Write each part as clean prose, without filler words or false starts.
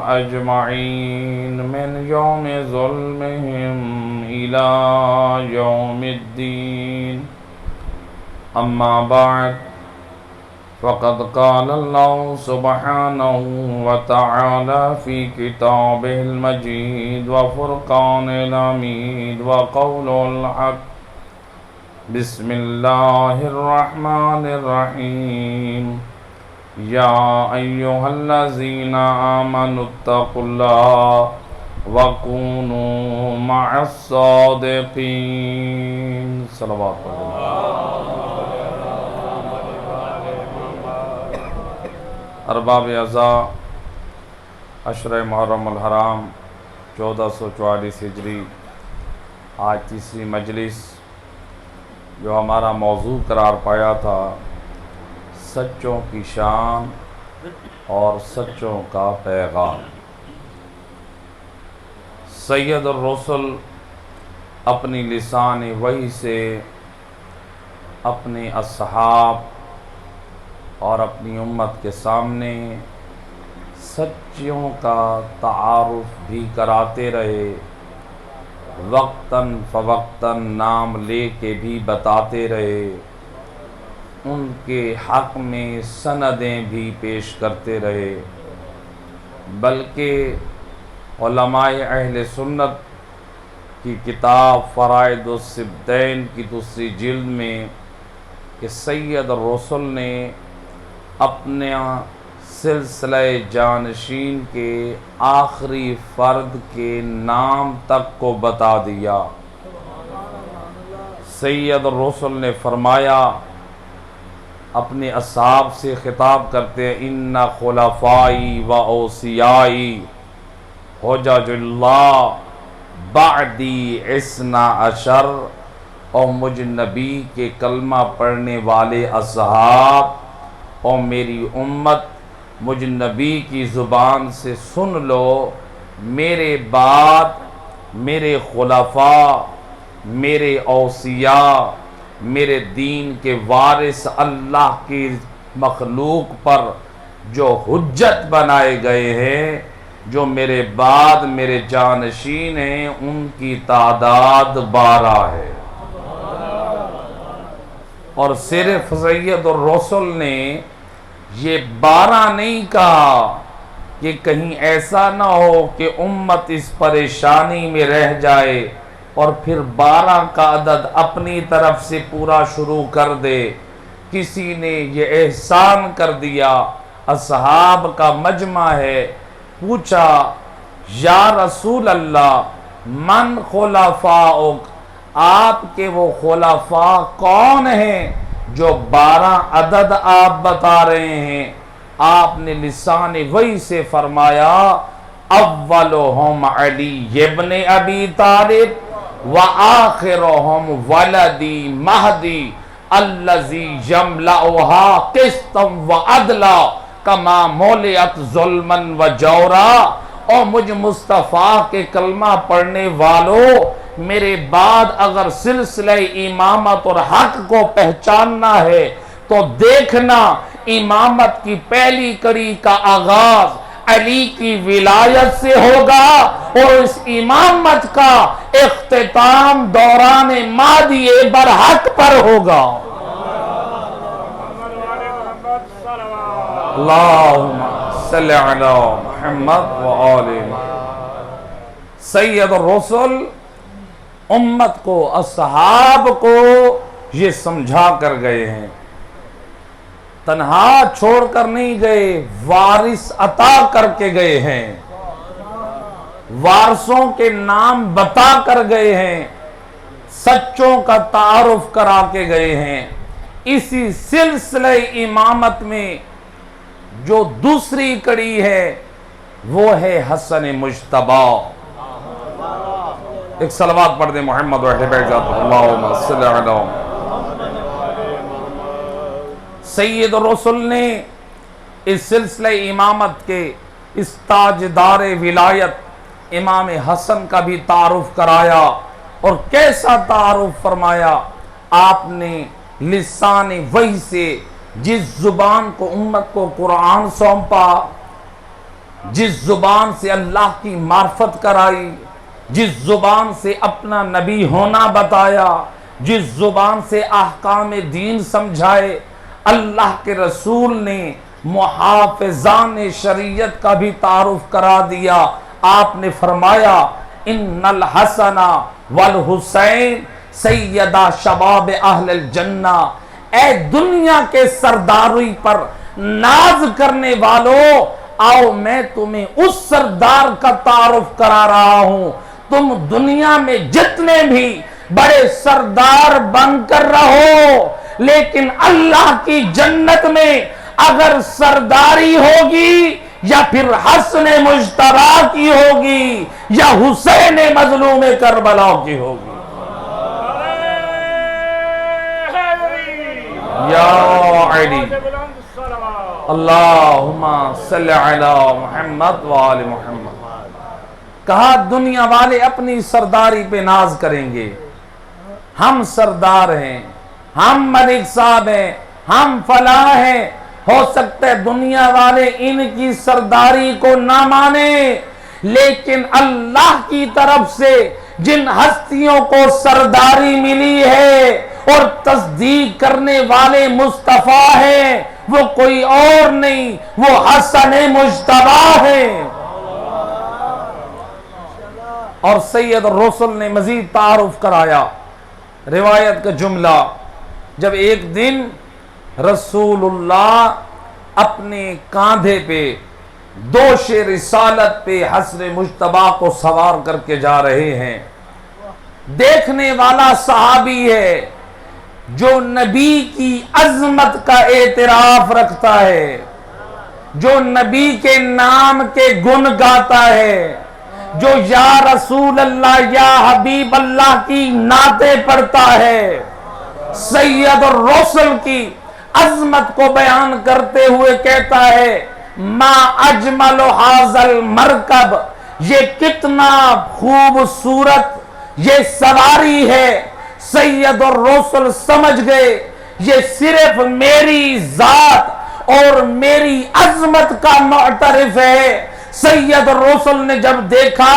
أجمعين من يوم ظلمهم إلى يوم الدين. أما بعد، فقد قال الله سبحانه وتعالى في كتابه المجيد وفرقان الحميد وقوله الحق. بسم الله الرحمن الرحيم. یا ایھا الذین آمنوا اتقوا اللہ وکونوا مع الصادقین. صلوات ارباب اعزاء، عشرہ محرم الحرام 1444 ہجری، آج تیسری مجلس جو ہمارا موضوع قرار پایا تھا، سچوں کی شان اور سچوں کا پیغام. سید الرسل اپنی لسان وحی سے اپنے اصحاب اور اپنی امت کے سامنے سچوں کا تعارف بھی کراتے رہے، وقتاً فوقتاً نام لے کے بھی بتاتے رہے، ان کے حق میں سندیں بھی پیش کرتے رہے. بلکہ علماء اہل سنت کی کتاب فرائض الصبتین کی دوسری جلد میں کہ سید الرسل نے اپنے سلسلہ جانشین کے آخری فرد کے نام تک کو بتا دیا. سید الرسل نے فرمایا، اپنے اصحاب سے خطاب کرتے ہیں، ان خلفائی و اوصیائی حجج اللہ بعدی اثنا عشر. اور مجھ نبی کے کلمہ پڑھنے والے اصحاب اور میری امت، مجھ نبی کی زبان سے سن لو، میرے بعد میرے خلفاء، میرے اوصیاء، میرے دین کے وارث اللہ کی مخلوق پر جو حجت بنائے گئے ہیں، جو میرے بعد میرے جانشین ہیں، ان کی تعداد 12 ہے. اور صرف سید الرسل نے یہ 12 نہیں کہا کہ کہیں ایسا نہ ہو کہ امت اس پریشانی میں رہ جائے اور پھر 12 کا عدد اپنی طرف سے پورا شروع کر دے. کسی نے یہ احسان کر دیا، اصحاب کا مجمع ہے، پوچھا یا رسول اللہ من خلفاؤک، آپ کے وہ خلفاء کون ہیں جو 12 عدد آپ بتا رہے ہیں؟ آپ نے لسان وحی سے فرمایا، اولہم علی ابن ابی طالب وآخرهم ولدی مہدی الذی یملؤھا قسطا وعدلا کما ملئت ظلما وجورا. اور مجھ مصطفیٰ کے کلمہ پڑھنے والوں، میرے بعد اگر سلسلہ امامت اور حق کو پہچاننا ہے تو دیکھنا، امامت کی پہلی کڑی کا آغاز علی کی ولایت سے ہوگا اور اس امامت کا اختتام دوران مہدی برحق پر ہوگا. اللہم صلی علی محمد وآل محمد. سید الرسل امت کو، اصحاب کو یہ سمجھا کر گئے ہیں، تنہا چھوڑ کر نہیں گئے، وارث عطا کر کے گئے ہیں، وارثوں کے نام بتا کر گئے ہیں، سچوں کا تعارف کرا کے گئے ہیں. اسی سلسلہ امامت میں جو دوسری کڑی ہے وہ ہے حسن مجتبی. ایک صلوات پڑھ دیں محمد وحب اللہم صلی علی. سید الرسل نے اس سلسلہ امامت کے اس تاجدار ولایت امام حسن کا بھی تعارف کرایا. اور کیسا تعارف فرمایا؟ آپ نے لسان وحی سے جس زبان کو امت کو قرآن سونپا، جس زبان سے اللہ کی معرفت کرائی، جس زبان سے اپنا نبی ہونا بتایا، جس زبان سے احکام دین سمجھائے، اللہ کے رسول نے محافظان شریعت کا بھی تعارف کرا دیا۔ آپ نے فرمایا ان الحسن والحسین سیدہ شباب اہل الجنہ، اے دنیا کے سرداری پر ناز کرنے والوں، آؤ میں تمہیں اس سردار کا تعارف کرا رہا ہوں۔ تم دنیا میں جتنے بھی بڑے سردار بن کر رہو، لیکن اللہ کی جنت میں اگر سرداری ہوگی یا پھر حسن مجتبی کی ہوگی یا حسین مظلوم کربلا کی ہوگی۔ یا علی اللہم صلی علی محمد وآل محمد۔ کہا دنیا والے اپنی سرداری پہ ناز کریں گے، ہم سردار ہیں، ہم ملک صاحب ہیں، ہم فلاں ہیں۔ ہو سکتا ہے دنیا والے ان کی سرداری کو نہ مانے، لیکن اللہ کی طرف سے جن ہستیوں کو سرداری ملی ہے اور تصدیق کرنے والے مصطفیٰ ہیں، وہ کوئی اور نہیں، وہ حسن مجتبی ہیں۔ اور سید الرسل نے مزید تعارف کرایا۔ روایت کا جملہ، جب ایک دن رسول اللہ اپنے کاندھے پہ دوش رسالت پہ حسن مجتبی کو سوار کر کے جا رہے ہیں، دیکھنے والا صحابی ہے جو نبی کی عظمت کا اعتراف رکھتا ہے، جو نبی کے نام کے گن گاتا ہے، جو یا رسول اللہ یا حبیب اللہ کی نعتیں پڑھتا ہے، سید الرسل کی عظمت کو بیان کرتے ہوئے کہتا ہے ما اجمل حاضل مرکب، یہ کتنا خوبصورت یہ سواری ہے۔ سید الرسل سمجھ گئے یہ صرف میری ذات اور میری عظمت کا معترف ہے۔ سید الرسل نے جب دیکھا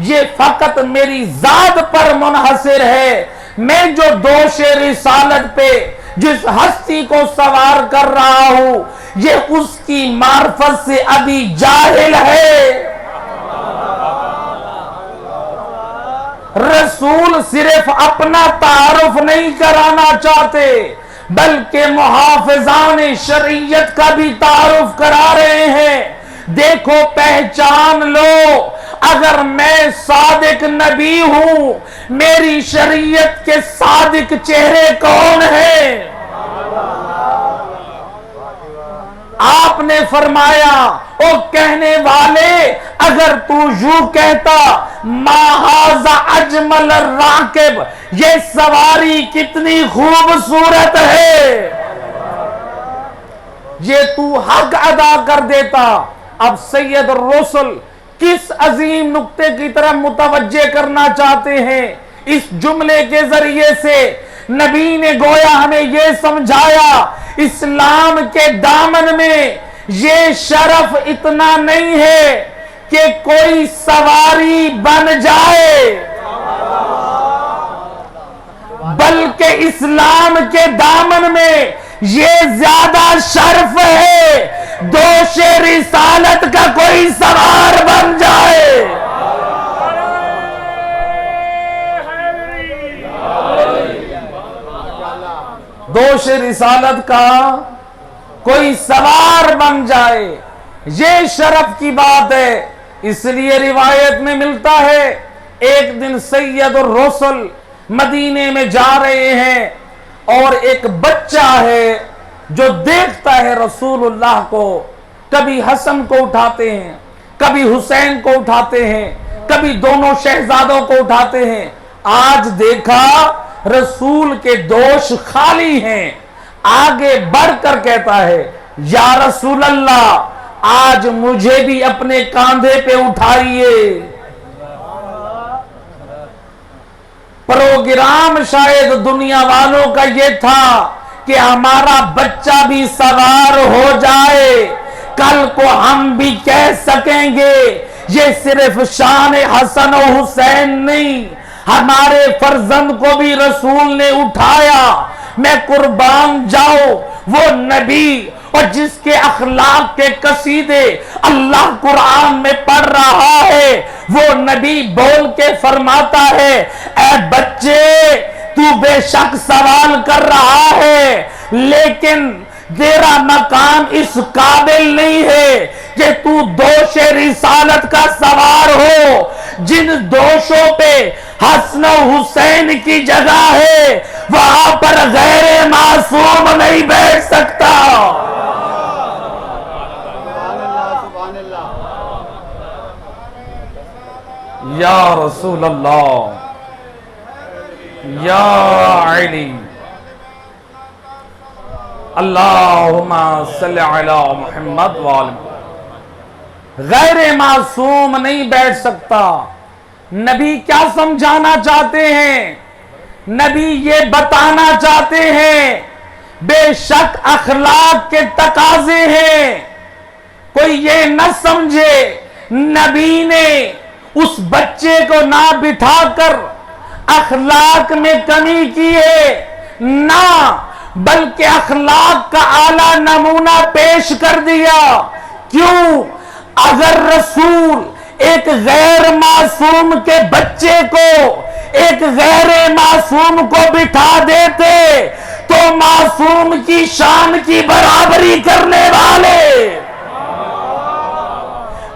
یہ فقط میری ذات پر منحصر ہے، میں جو دوش رسالت پہ جس ہستی کو سوار کر رہا ہوں یہ اس کی معرفت سے ابھی جاہل ہے۔ رسول صرف اپنا تعارف نہیں کرانا چاہتے بلکہ محافظان شریعت کا بھی تعارف کرا رہے ہیں۔ دیکھو پہچان لو، اگر میں صادق نبی ہوں، میری شریعت کے صادق چہرے کون ہیں؟ آپ نے فرمایا او کہنے والے، اگر تو یوں کہتا ما ھذا اجمل الراکب، یہ سواری کتنی خوبصورت ہے، یہ تو حق ادا کر دیتا۔ اب سید الرسل کس عظیم نقطے کی طرف متوجہ کرنا چاہتے ہیں؟ اس جملے کے ذریعے سے نبی نے گویا ہمیں یہ سمجھایا اسلام کے دامن میں یہ شرف اتنا نہیں ہے کہ کوئی سواری بن جائے، بلکہ اسلام کے دامن میں یہ زیادہ شرف ہے دوش رسالت کا کوئی سوار بن جائے۔ دوش رسالت کا کوئی سوار بن جائے، یہ شرف کی بات ہے۔ اس لیے روایت میں ملتا ہے ایک دن سید الرسل مدینے میں جا رہے ہیں اور ایک بچہ ہے جو دیکھتا ہے رسول اللہ کو، کبھی حسن کو اٹھاتے ہیں، کبھی حسین کو اٹھاتے ہیں، کبھی دونوں شہزادوں کو اٹھاتے ہیں۔ آج دیکھا رسول کے دوش خالی ہیں، آگے بڑھ کر کہتا ہے یا رسول اللہ آج مجھے بھی اپنے کاندھے پہ اٹھائیے۔ پروگرام شاید دنیا والوں کا یہ تھا کہ ہمارا بچہ بھی سوار ہو جائے، کل کو ہم بھی کہہ سکیں گے یہ صرف شان حسن و حسین نہیں، ہمارے فرزند کو بھی رسول نے اٹھایا۔ میں قربان جاؤ وہ نبی اور جس کے اخلاق کے قصیدے اللہ قرآن میں پڑھ رہا ہے، وہ نبی بول کے فرماتا ہے اے بچے تو بے شک سوال کر رہا ہے لیکن تیرا مقام اس قابل نہیں ہے کہ تو دوش رسالت کا سوار ہو۔ جن دوشوں پہ حسن و حسین کی جگہ ہے وہاں پر غیر معصوم نہیں بیٹھ سکتا۔ یا رسول اللہ، یا علی، اللہم صلی علی محمد وآل محمد۔ غیر معصوم نہیں بیٹھ سکتا۔ نبی کیا سمجھانا چاہتے ہیں؟ نبی یہ بتانا چاہتے ہیں بے شک اخلاق کے تقاضے ہیں، کوئی یہ نہ سمجھے نبی نے اس بچے کو نہ بٹھا کر اخلاق میں کمی کی ہے، نہ بلکہ اخلاق کا اعلیٰ نمونہ پیش کر دیا۔ کیوں؟ اگر رسول ایک غیر معصوم کے بچے کو ایک غیر معصوم کو بٹھا دیتے تو معصوم کی شان کی برابری کرنے والے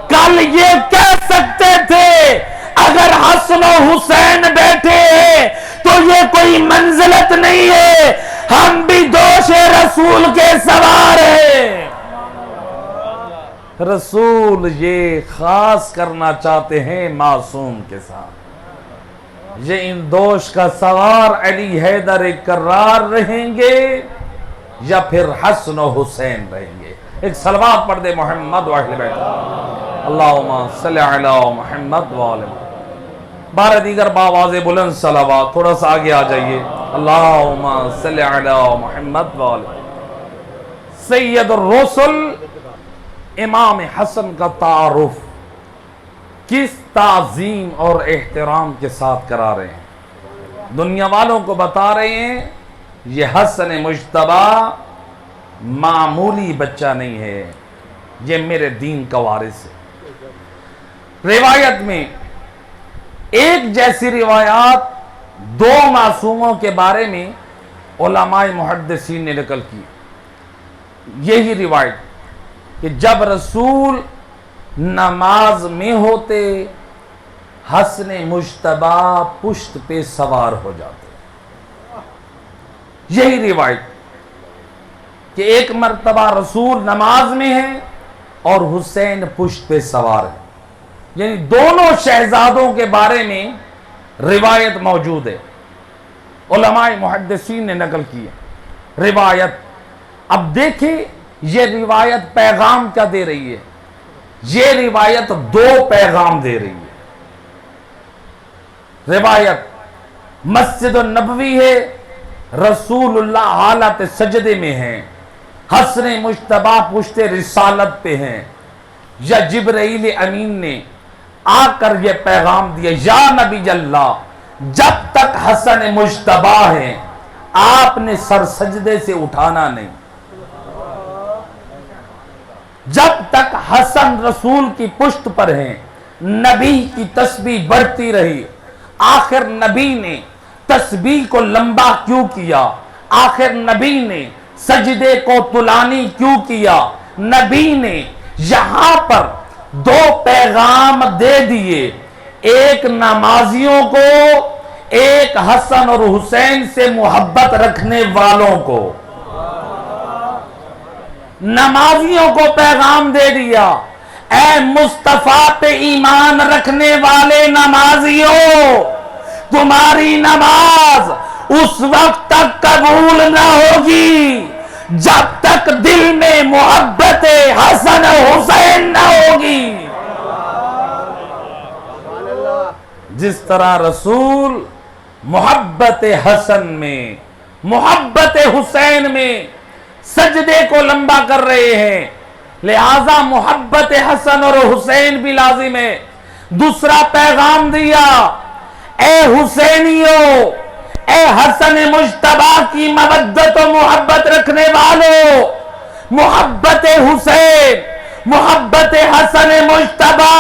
کل یہ کہہ سکتے تھے اگر حسن و حسین بیٹھے ہیں تو یہ کوئی منزلت نہیں ہے، ہم بھی دوش رسول کے سوار ہیں۔ رسول یہ خاص کرنا چاہتے ہیں معصوم کے ساتھ، یہ ان دوش کا سوار علی حیدر کرار رہیں گے یا پھر حسن و حسین رہیں گے۔ ایک صلوات پڑھ دے محمد و اہل بیت، اللہم صلی علی محمد و آل محمد۔ بارہ دیگر باواز بلند صلوات، تھوڑا سا آگے آ جائیے، اللہم صلی علی محمد و آل محمد۔ سید الرسل امام حسن کا تعارف کس تعظیم اور احترام کے ساتھ کرا رہے ہیں؟ دنیا والوں کو بتا رہے ہیں یہ حسن مجتبی معمولی بچہ نہیں ہے، یہ میرے دین کا وارث ہے۔ روایت میں ایک جیسی روایات دو معصوموں کے بارے میں علماء محدثین نے نقل کی۔ یہی روایت کہ جب رسول نماز میں ہوتے حسن مجتبی پشت پہ سوار ہو جاتے۔ یہی روایت کہ ایک مرتبہ رسول نماز میں ہیں اور حسین پشت پہ سوار ہے، یعنی دونوں شہزادوں کے بارے میں روایت موجود ہے، علماء محدثین نے نقل کی ہے روایت۔ اب دیکھیں یہ روایت پیغام کیا دے رہی ہے؟ یہ روایت دو پیغام دے رہی ہے۔ روایت مسجد النبوی ہے، رسول اللہ حالت سجدے میں ہیں، حسن مجتبی پشت رسالت پہ ہیں، یا جبرائیل امین نے آ کر یہ پیغام دیا یا نبی اللہ جب تک حسن مجتبی ہیں آپ نے سر سجدے سے اٹھانا نہیں، جب تک حسن رسول کی پشت پر ہیں نبی کی تسبیح بڑھتی رہی۔ آخر نبی نے تسبیح کو لمبا کیوں کیا؟ آخر نبی نے سجدے کو طولانی کیوں کیا؟ نبی نے یہاں پر دو پیغام دے دیے، ایک نمازیوں کو، ایک حسن اور حسین سے محبت رکھنے والوں کو۔ نمازیوں کو پیغام دے دیا اے مصطفیٰ پہ ایمان رکھنے والے نمازیوں، تمہاری نماز اس وقت تک قبول نہ ہوگی جب تک دل میں محبت حسن حسین نہ ہوگی۔ جس طرح رسول محبت حسن میں، محبت حسین میں سجدے کو لمبا کر رہے ہیں، لہذا محبت حسن اور حسین بھی لازم ہے۔ دوسرا پیغام دیا، اے حسینیو، اے حسن مجتبی کی مودت و محبت رکھنے والو، محبت حسین، محبت حسن مجتبی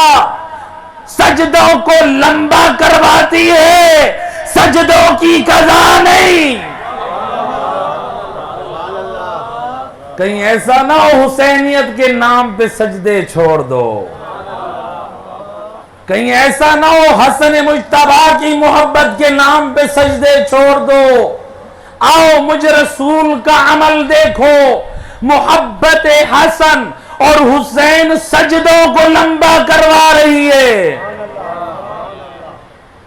سجدوں کو لمبا کرواتی ہے، سجدوں کی قضا نہیں۔ کہیں ایسا نہ ہو حسینیت کے نام پہ سجدے چھوڑ دو، کہیں ایسا نہ ہو حسن مجتبی کی محبت کے نام پہ سجدے چھوڑ دو۔ آؤ مجھ رسول کا عمل دیکھو، محبت حسن اور حسین سجدوں کو لمبا کروا رہی ہے۔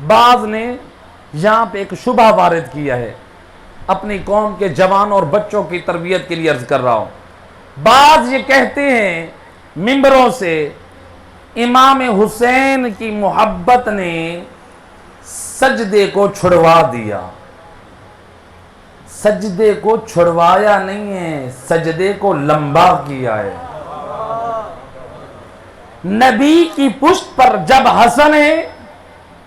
بعض نے یہاں پہ ایک شبہ وارد کیا ہے، اپنی قوم کے جوانوں اور بچوں کی تربیت کے لیے عرض کر رہا ہوں۔ بعض یہ کہتے ہیں ممبروں سے، امام حسین کی محبت نے سجدے کو چھڑوا دیا۔ سجدے کو چھڑوایا نہیں ہے، سجدے کو لمبا کیا ہے۔ نبی کی پشت پر جب حسن ہے،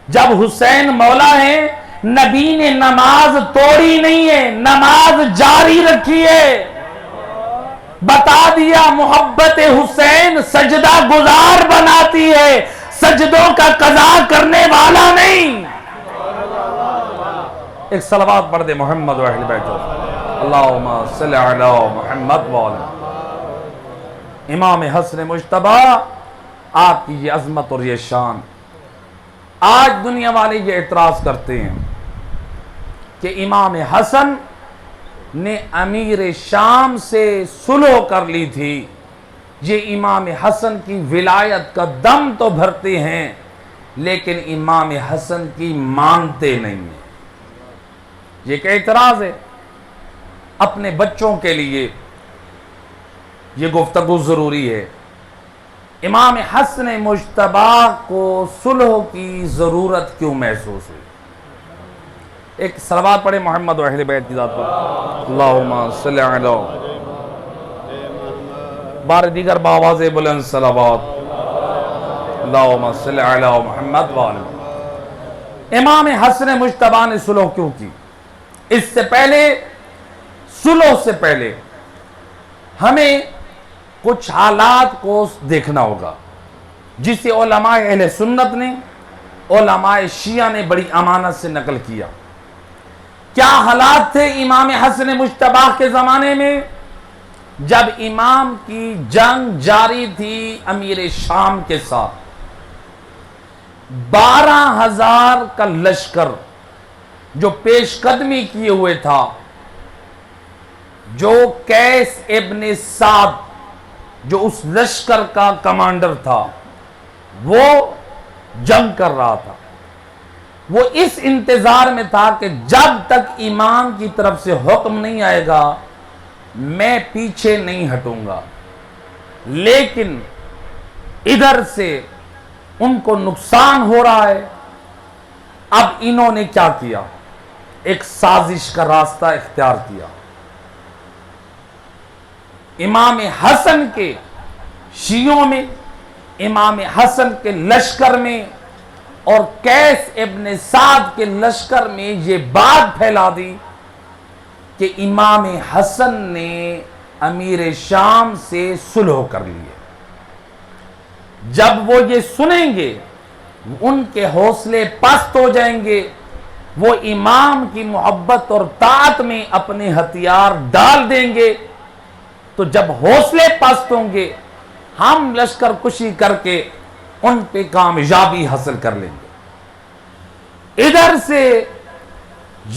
جب حسین مولا ہے، نبی نے نماز توڑی نہیں ہے، نماز جاری رکھی ہے۔ بتا دیا محبت حسین سجدہ گزار بناتی ہے، سجدوں کا قضا کرنے والا نہیں۔ ایک صلوات پڑھ دے محمد و اہل بیت، اللہم صلی علی محمد و علی امام حسن مجتبی، آپ کی یہ عظمت اور یہ شان۔ آج دنیا والے یہ اعتراض کرتے ہیں کہ امام حسن نے امیر شام سے صلح کر لی تھی، یہ امام حسن کی ولایت کا دم تو بھرتے ہیں لیکن امام حسن کی مانتے نہیں ہیں۔ یہ ایک اعتراض ہے۔ اپنے بچوں کے لیے یہ گفتگو ضروری ہے۔ امام حسن مجتبی کو صلح کی ضرورت کیوں محسوس ہوئی؟ ایک صلوات پڑھے محمد و اہل بیت کی ذات پر، اللہم صلی علی، بار دیگر بآواز بلند صلوات، اللہم صلی علی محمد و علی۔ امام حسن مجتبی نے صلح کیوں کی؟ اس سے پہلے، صلح سے پہلے ہمیں کچھ حالات کو دیکھنا ہوگا جسے علماء اہل سنت نے، علماء شیعہ نے بڑی امانت سے نقل کیا۔ کیا حالات تھے امام حسن مجتبی کے زمانے میں؟ جب امام کی جنگ جاری تھی امیر شام کے ساتھ، 12,000 کا لشکر جو پیش قدمی کیے ہوئے تھا، جو قیس ابن سعد جو اس لشکر کا کمانڈر تھا، وہ جنگ کر رہا تھا۔ وہ اس انتظار میں تھا کہ جب تک امام کی طرف سے حکم نہیں آئے گا میں پیچھے نہیں ہٹوں گا۔ لیکن ادھر سے ان کو نقصان ہو رہا ہے۔ اب انہوں نے کیا کیا؟ ایک سازش کا راستہ اختیار کیا۔ امام حسن کے شیعوں میں، امام حسن کے لشکر میں اور قیس ابن سعد کے لشکر میں یہ بات پھیلا دی کہ امام حسن نے امیر شام سے صلح کر لی ہے۔ جب وہ یہ سنیں گے ان کے حوصلے پست ہو جائیں گے، وہ امام کی محبت اور طاعت میں اپنے ہتھیار ڈال دیں گے۔ تو جب حوصلے پست ہوں گے ہم لشکر کشی کر کے ان پہ کامیابی حاصل کر لیں گے۔ ادھر سے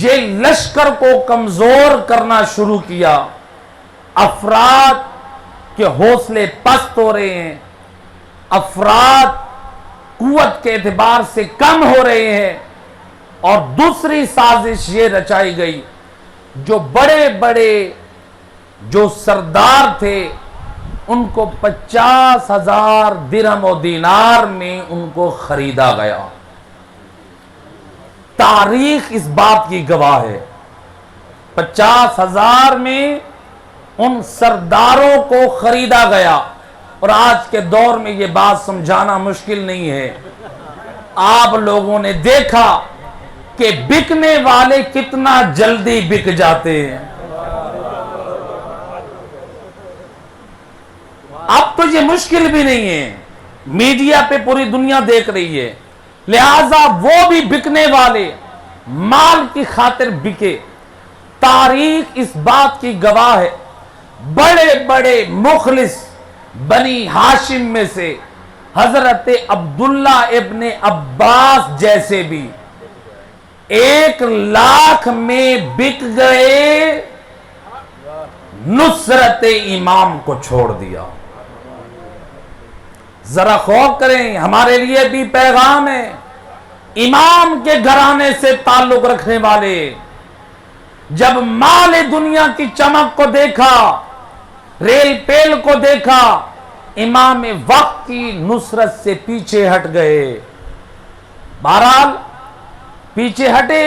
یہ لشکر کو کمزور کرنا شروع کیا، افراد کے حوصلے پست ہو رہے ہیں، افراد قوت کے اعتبار سے کم ہو رہے ہیں، اور دوسری سازش یہ رچائی گئی، جو بڑے بڑے جو سردار تھے ان کو 50,000 درہم و دینار میں ان کو خریدا گیا۔ تاریخ اس بات کی گواہ ہے، 50,000 میں ان سرداروں کو خریدا گیا۔ اور آج کے دور میں یہ بات سمجھانا مشکل نہیں ہے. آپ لوگوں نے دیکھا کہ بکنے والے کتنا جلدی بک جاتے ہیں. اب تو یہ مشکل بھی نہیں ہے، میڈیا پہ پوری دنیا دیکھ رہی ہے. لہذا وہ بھی بکنے والے مال کی خاطر بکے. تاریخ اس بات کی گواہ ہے، بڑے بڑے مخلص بنی ہاشم میں سے حضرت عبداللہ ابن عباس جیسے بھی 1,00,000 میں بک گئے، نصرت امام کو چھوڑ دیا. ذرا غور کریں، ہمارے لیے بھی پیغام ہے. امام کے گھرانے سے تعلق رکھنے والے جب مال دنیا کی چمک کو دیکھا، ریل پیل کو دیکھا، امام وقت کی نصرت سے پیچھے ہٹ گئے. بہرحال پیچھے ہٹے،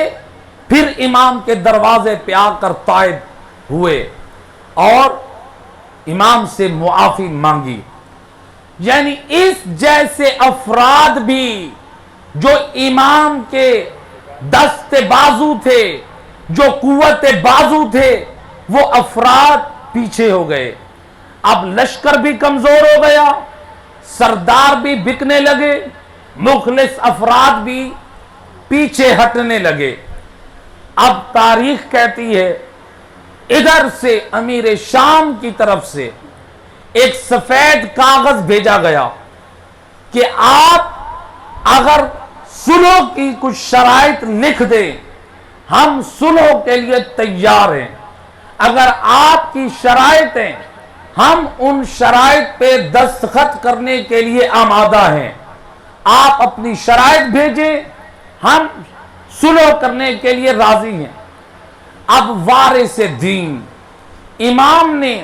پھر امام کے دروازے پہ آ کر طائب ہوئے اور امام سے معافی مانگی. یعنی اس جیسے افراد بھی جو امام کے دست بازو تھے، جو قوت بازو تھے، وہ افراد پیچھے ہو گئے. اب لشکر بھی کمزور ہو گیا، سردار بھی بکنے لگے، مخلص افراد بھی پیچھے ہٹنے لگے. اب تاریخ کہتی ہے ادھر سے امیر شام کی طرف سے ایک سفید کاغذ بھیجا گیا کہ آپ اگر صلح کی کچھ شرائط لکھ دیں، ہم صلح کے لیے تیار ہیں. اگر آپ کی شرائط ہیں، ہم ان شرائط پہ دستخط کرنے کے لیے آمادہ ہیں. آپ اپنی شرائط بھیجیں، ہم صلح کرنے کے لیے راضی ہیں. اب وارث دین امام نے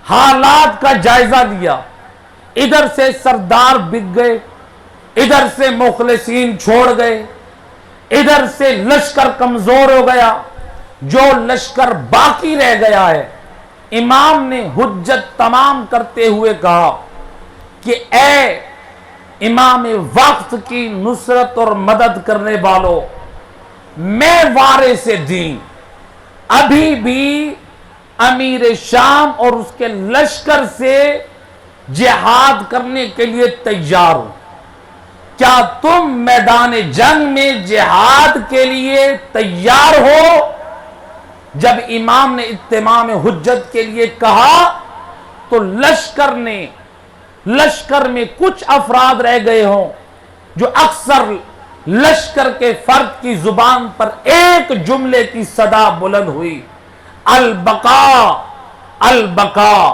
حالات کا جائزہ لیا. ادھر سے سردار بک گئے، ادھر سے مخلصین چھوڑ گئے، ادھر سے لشکر کمزور ہو گیا. جو لشکر باقی رہ گیا ہے، امام نے حجت تمام کرتے ہوئے کہا کہ اے امام وقت کی نصرت اور مدد کرنے والوں، میں وارث دین ابھی بھی امیر شام اور اس کے لشکر سے جہاد کرنے کے لیے تیار ہوں. کیا تم میدان جنگ میں جہاد کے لیے تیار ہو؟ جب امام نے اتمام حجت کے لیے کہا تو لشکر میں کچھ افراد رہ گئے ہوں جو اکثر لشکر کے فرد کی زبان پر ایک جملے کی صدا بلند ہوئی، البقاء البقاء.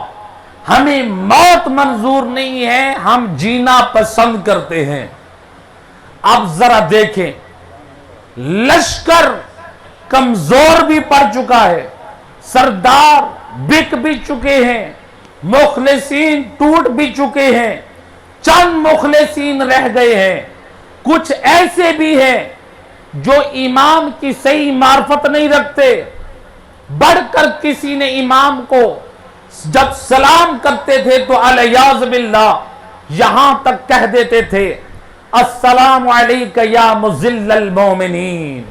ہمیں موت منظور نہیں ہے، ہم جینا پسند کرتے ہیں. اب ذرا دیکھیں، لشکر کمزور بھی پڑ چکا ہے، سردار بک بھی چکے ہیں، مخلصین ٹوٹ بھی چکے ہیں، چند مخلصین رہ گئے ہیں. کچھ ایسے بھی ہیں جو امام کی صحیح معرفت نہیں رکھتے، بڑھ کر کسی نے امام کو جب سلام کرتے تھے تو الیاذ باللہ یہاں تک کہہ دیتے تھے السلام علیک یا مذل المومنین.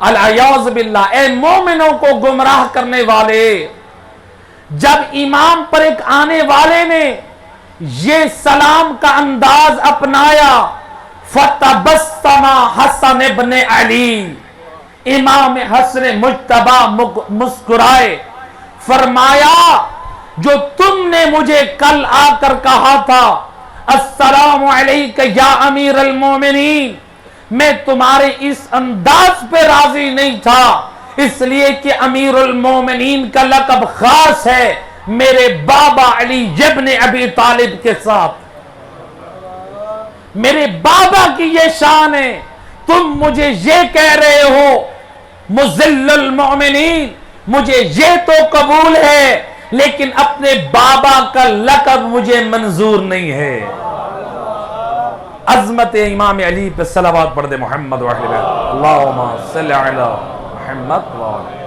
الیاذ باللہ، اے مومنوں کو گمراہ کرنے والے. جب امام پر ایک آنے والے نے یہ سلام کا انداز اپنایا، فتبسم حسن ابن علی، امام حسن مجتبی مسکرائے، فرمایا جو تم نے مجھے کل آ کر کہا تھا السلام علیک یا امیر المومنین، میں تمہارے اس انداز پہ راضی نہیں تھا، اس لیے کہ امیر المومنین کا لقب خاص ہے میرے بابا علی ابن ابی طالب کے ساتھ. میرے بابا کی یہ شان ہے، تم مجھے یہ کہہ رہے ہو مذل المؤمنین. مجھے یہ تو قبول ہے لیکن اپنے بابا کا لقب مجھے منظور نہیں ہے. عظمت امام علی پہ صلوات پڑھ دے محمد وآلہ بیت، اللہم صلی علی محمد وآلہ.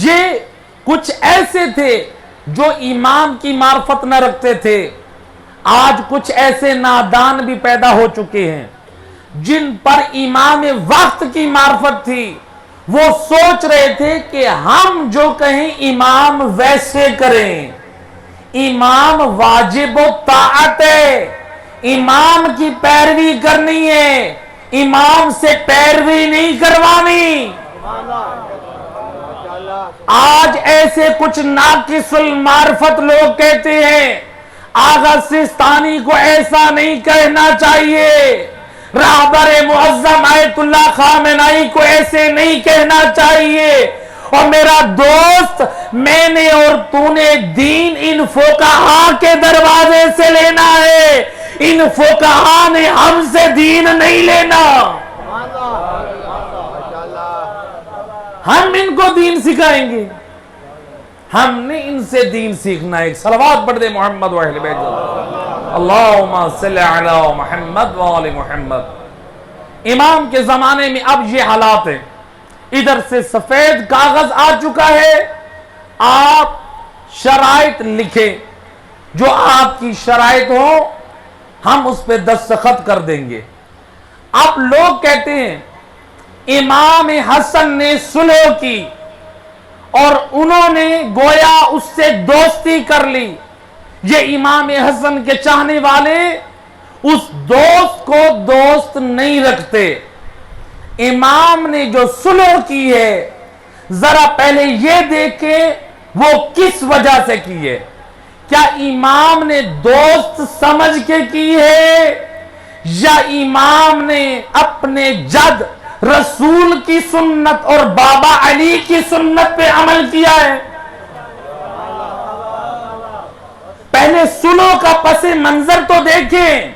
یہ کچھ ایسے تھے جو امام کی معرفت نہ رکھتے تھے، آج کچھ ایسے نادان بھی پیدا ہو چکے ہیں جن پر امام وقت کی معرفت تھی، وہ سوچ رہے تھے کہ ہم جو کہیں امام ویسے کریں۔ امام واجب و طاعت ہے، امام کی پیروی کرنی ہے، امام سے پیروی نہیں کروانی۔ آج ایسے کچھ ناقص المعرفت لوگ کہتے ہیں آغا سستانی کو ایسا نہیں کہنا چاہیے، رہبر معظم آیت اللہ خامنائی کو ایسے نہیں کہنا چاہیے، اور میرا دوست میں نے اور تو نے دین ان فقہا کے دروازے سے لینا ہے، ان فقہا نے ہم سے دین نہیں لینا۔ ہم ان کو دین سکھائیں گے، ہم نے ان سے دین سیکھنا ہے۔ ایک صلوات پڑھ دے محمد و اہل بیت اللہم صلی علی محمد و آل محمد۔ امام کے زمانے میں اب یہ حالات ہیں، ادھر سے سفید کاغذ آ چکا ہے، آپ شرائط لکھیں، جو آپ کی شرائط ہو ہم اس پہ دستخط کر دیں گے۔ اب لوگ کہتے ہیں امام حسن نے صلح کی اور انہوں نے گویا اس سے دوستی کر لی۔ یہ امام حسن کے چاہنے والے اس دوست کو دوست نہیں رکھتے۔ امام نے جو صلح کی ہے ذرا پہلے یہ دیکھیں وہ کس وجہ سے کی ہے۔ کیا امام نے دوست سمجھ کے کی ہے یا امام نے اپنے جد رسول کی سنت اور بابا علی کی سنت پہ عمل کیا ہے؟ پہلے صلح کا پس منظر تو دیکھیں،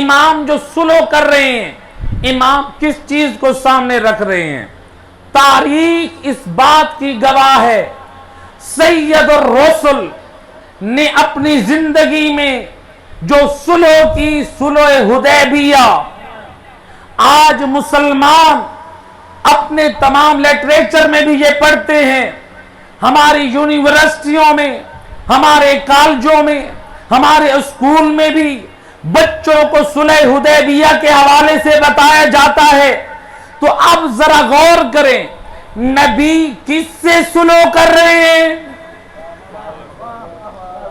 امام جو صلح کر رہے ہیں امام کس چیز کو سامنے رکھ رہے ہیں؟ تاریخ اس بات کی گواہ ہے، سید الرسل نے اپنی زندگی میں جو صلح کی، صلح حدیبیہ، آج مسلمان اپنے تمام لٹریچر میں بھی یہ پڑھتے ہیں، ہماری یونیورسٹیوں میں، ہمارے کالجوں میں، ہمارے اسکول میں بھی بچوں کو صلح حدیبیہ کے حوالے سے بتایا جاتا ہے۔ تو اب ذرا غور کریں، نبی کس سے صلح کر رہے ہیں؟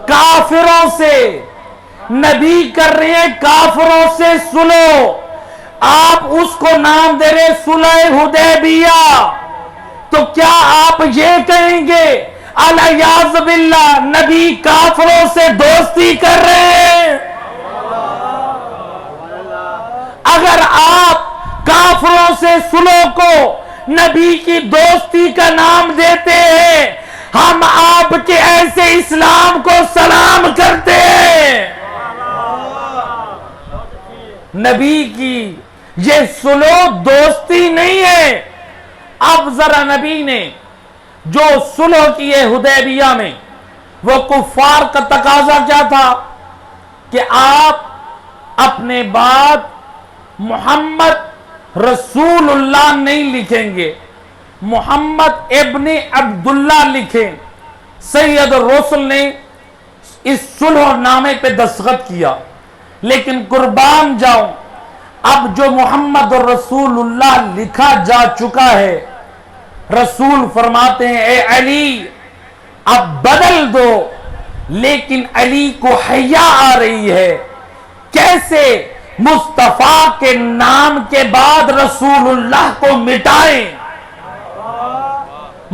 کافروں سے۔ نبی کر رہے ہیں کافروں سے صلح، آپ اس کو نام دے رہے صلح حدیبیہ۔ تو کیا آپ یہ کہیں گے الیاذ باللہ نبی کافروں سے دوستی کر رہے ہیں؟ اگر آپ کافروں سے صلح کو نبی کی دوستی کا نام دیتے ہیں، ہم آپ کے ایسے اسلام کو سلام کرتے ہیں۔ نبی کی یہ صلح دوستی نہیں ہے۔ اب ذرا نبی نے جو صلح کی ہے حدیبیہ میں، وہ کفار کا تقاضا کیا تھا کہ آپ اپنے بعد محمد رسول اللہ نہیں لکھیں گے، محمد ابن عبداللہ لکھیں۔ سید الرسل نے اس صلح نامے پہ دستخط کیا، لیکن قربان جاؤں اب جو محمد رسول اللہ لکھا جا چکا ہے، رسول فرماتے ہیں اے علی اب بدل دو، لیکن علی کو حیا آ رہی ہے، کیسے مصطفیٰ کے نام کے بعد رسول اللہ کو مٹائیں؟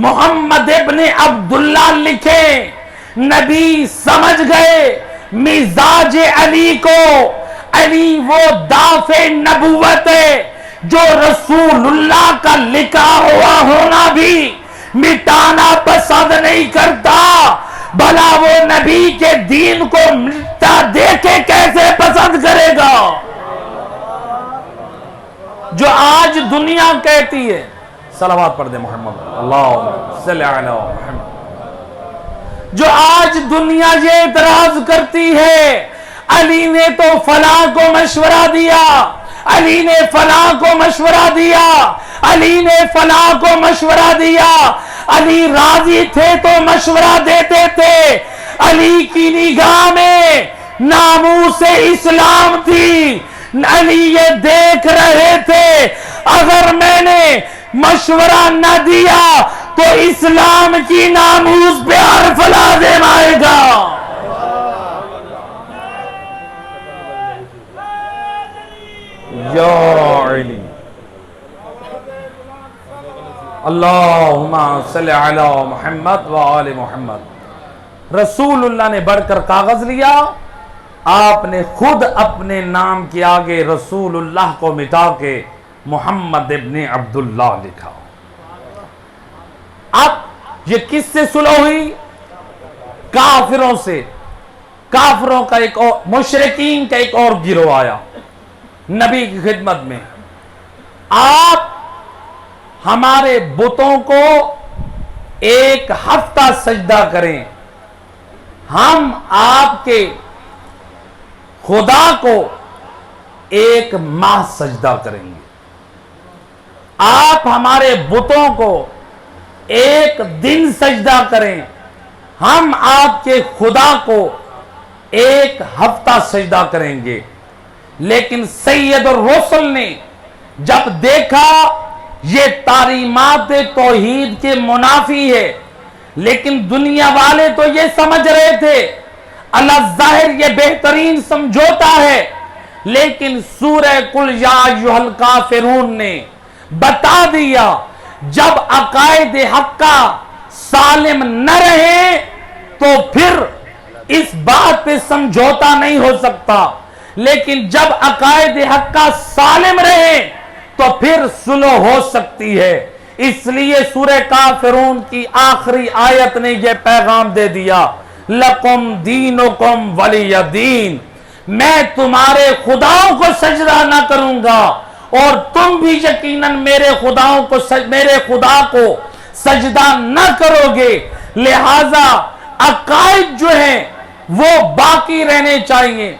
محمد ابن عبداللہ لکھیں۔ نبی سمجھ گئے مزاج علی کو، علی وہ دافع نبوت ہے جو رسول اللہ کا لکھا ہوا ہونا بھی مٹانا پسند نہیں کرتا، بھلا وہ نبی کے دین کو مٹا دیکھے کیسے پسند کرے گا؟ جو آج دنیا کہتی ہے، صلوات پڑھ دے محمد اللہم صلی علی محمد، جو آج دنیا یہ اعتراض کرتی ہے علی نے تو فلاں کو مشورہ دیا، علی نے فلاں کو مشورہ دیا، علی نے فلاں کو مشورہ دیا، علی راضی تھے تو مشورہ دیتے تھے، علی کی نگاہ میں ناموس اسلام تھی. علی یہ دیکھ رہے تھے اگر میں نے مشورہ نہ دیا تو اسلام کی ناموس پہ حرف لازم آئے گا. یا علی اللہم صلی علی محمد و آل محمد. رسول اللہ نے بڑھ کر کاغذ لیا, آپ نے خود اپنے نام کے آگے رسول اللہ کو مٹا کے محمد ابن عبداللہ لکھا. اب یہ کس سے صلح ہوئی؟ کافروں سے. کافروں کا ایک اور, مشرکین کا ایک اور گروہ آیا نبی کی خدمت میں. آپ ہمارے بتوں کو ایک ہفتہ سجدہ کریں, ہم آپ کے خدا کو ایک ماہ سجدہ کریں گے. آپ ہمارے بتوں کو ایک دن سجدہ کریں, ہم آپ کے خدا کو ایک ہفتہ سجدہ کریں گے. لیکن سید الرسل نے جب دیکھا یہ تعلیمات توحید کے منافی ہے, لیکن دنیا والے تو یہ سمجھ رہے تھے اللہ ظاہر یہ بہترین سمجھوتا ہے, لیکن سورہ قل یا ایھا الکافرون نے بتا دیا جب عقائد حق کا سالم نہ رہے تو پھر اس بات پہ سمجھوتا نہیں ہو سکتا, لیکن جب عقائد حق کا سالم رہے تو پھر صلح ہو سکتی ہے. اس لیے سورہ کافرون کی آخری آیت نے یہ پیغام دے دیا لَكُمْ دِينُكُمْ وَلِيَ دِينِ, میں تمہارے خداؤں کو سجدہ نہ کروں گا اور تم بھی یقیناً میرے خدا کو سجدہ نہ کرو گے. لہذا عقائد جو ہیں وہ باقی رہنے چاہیے.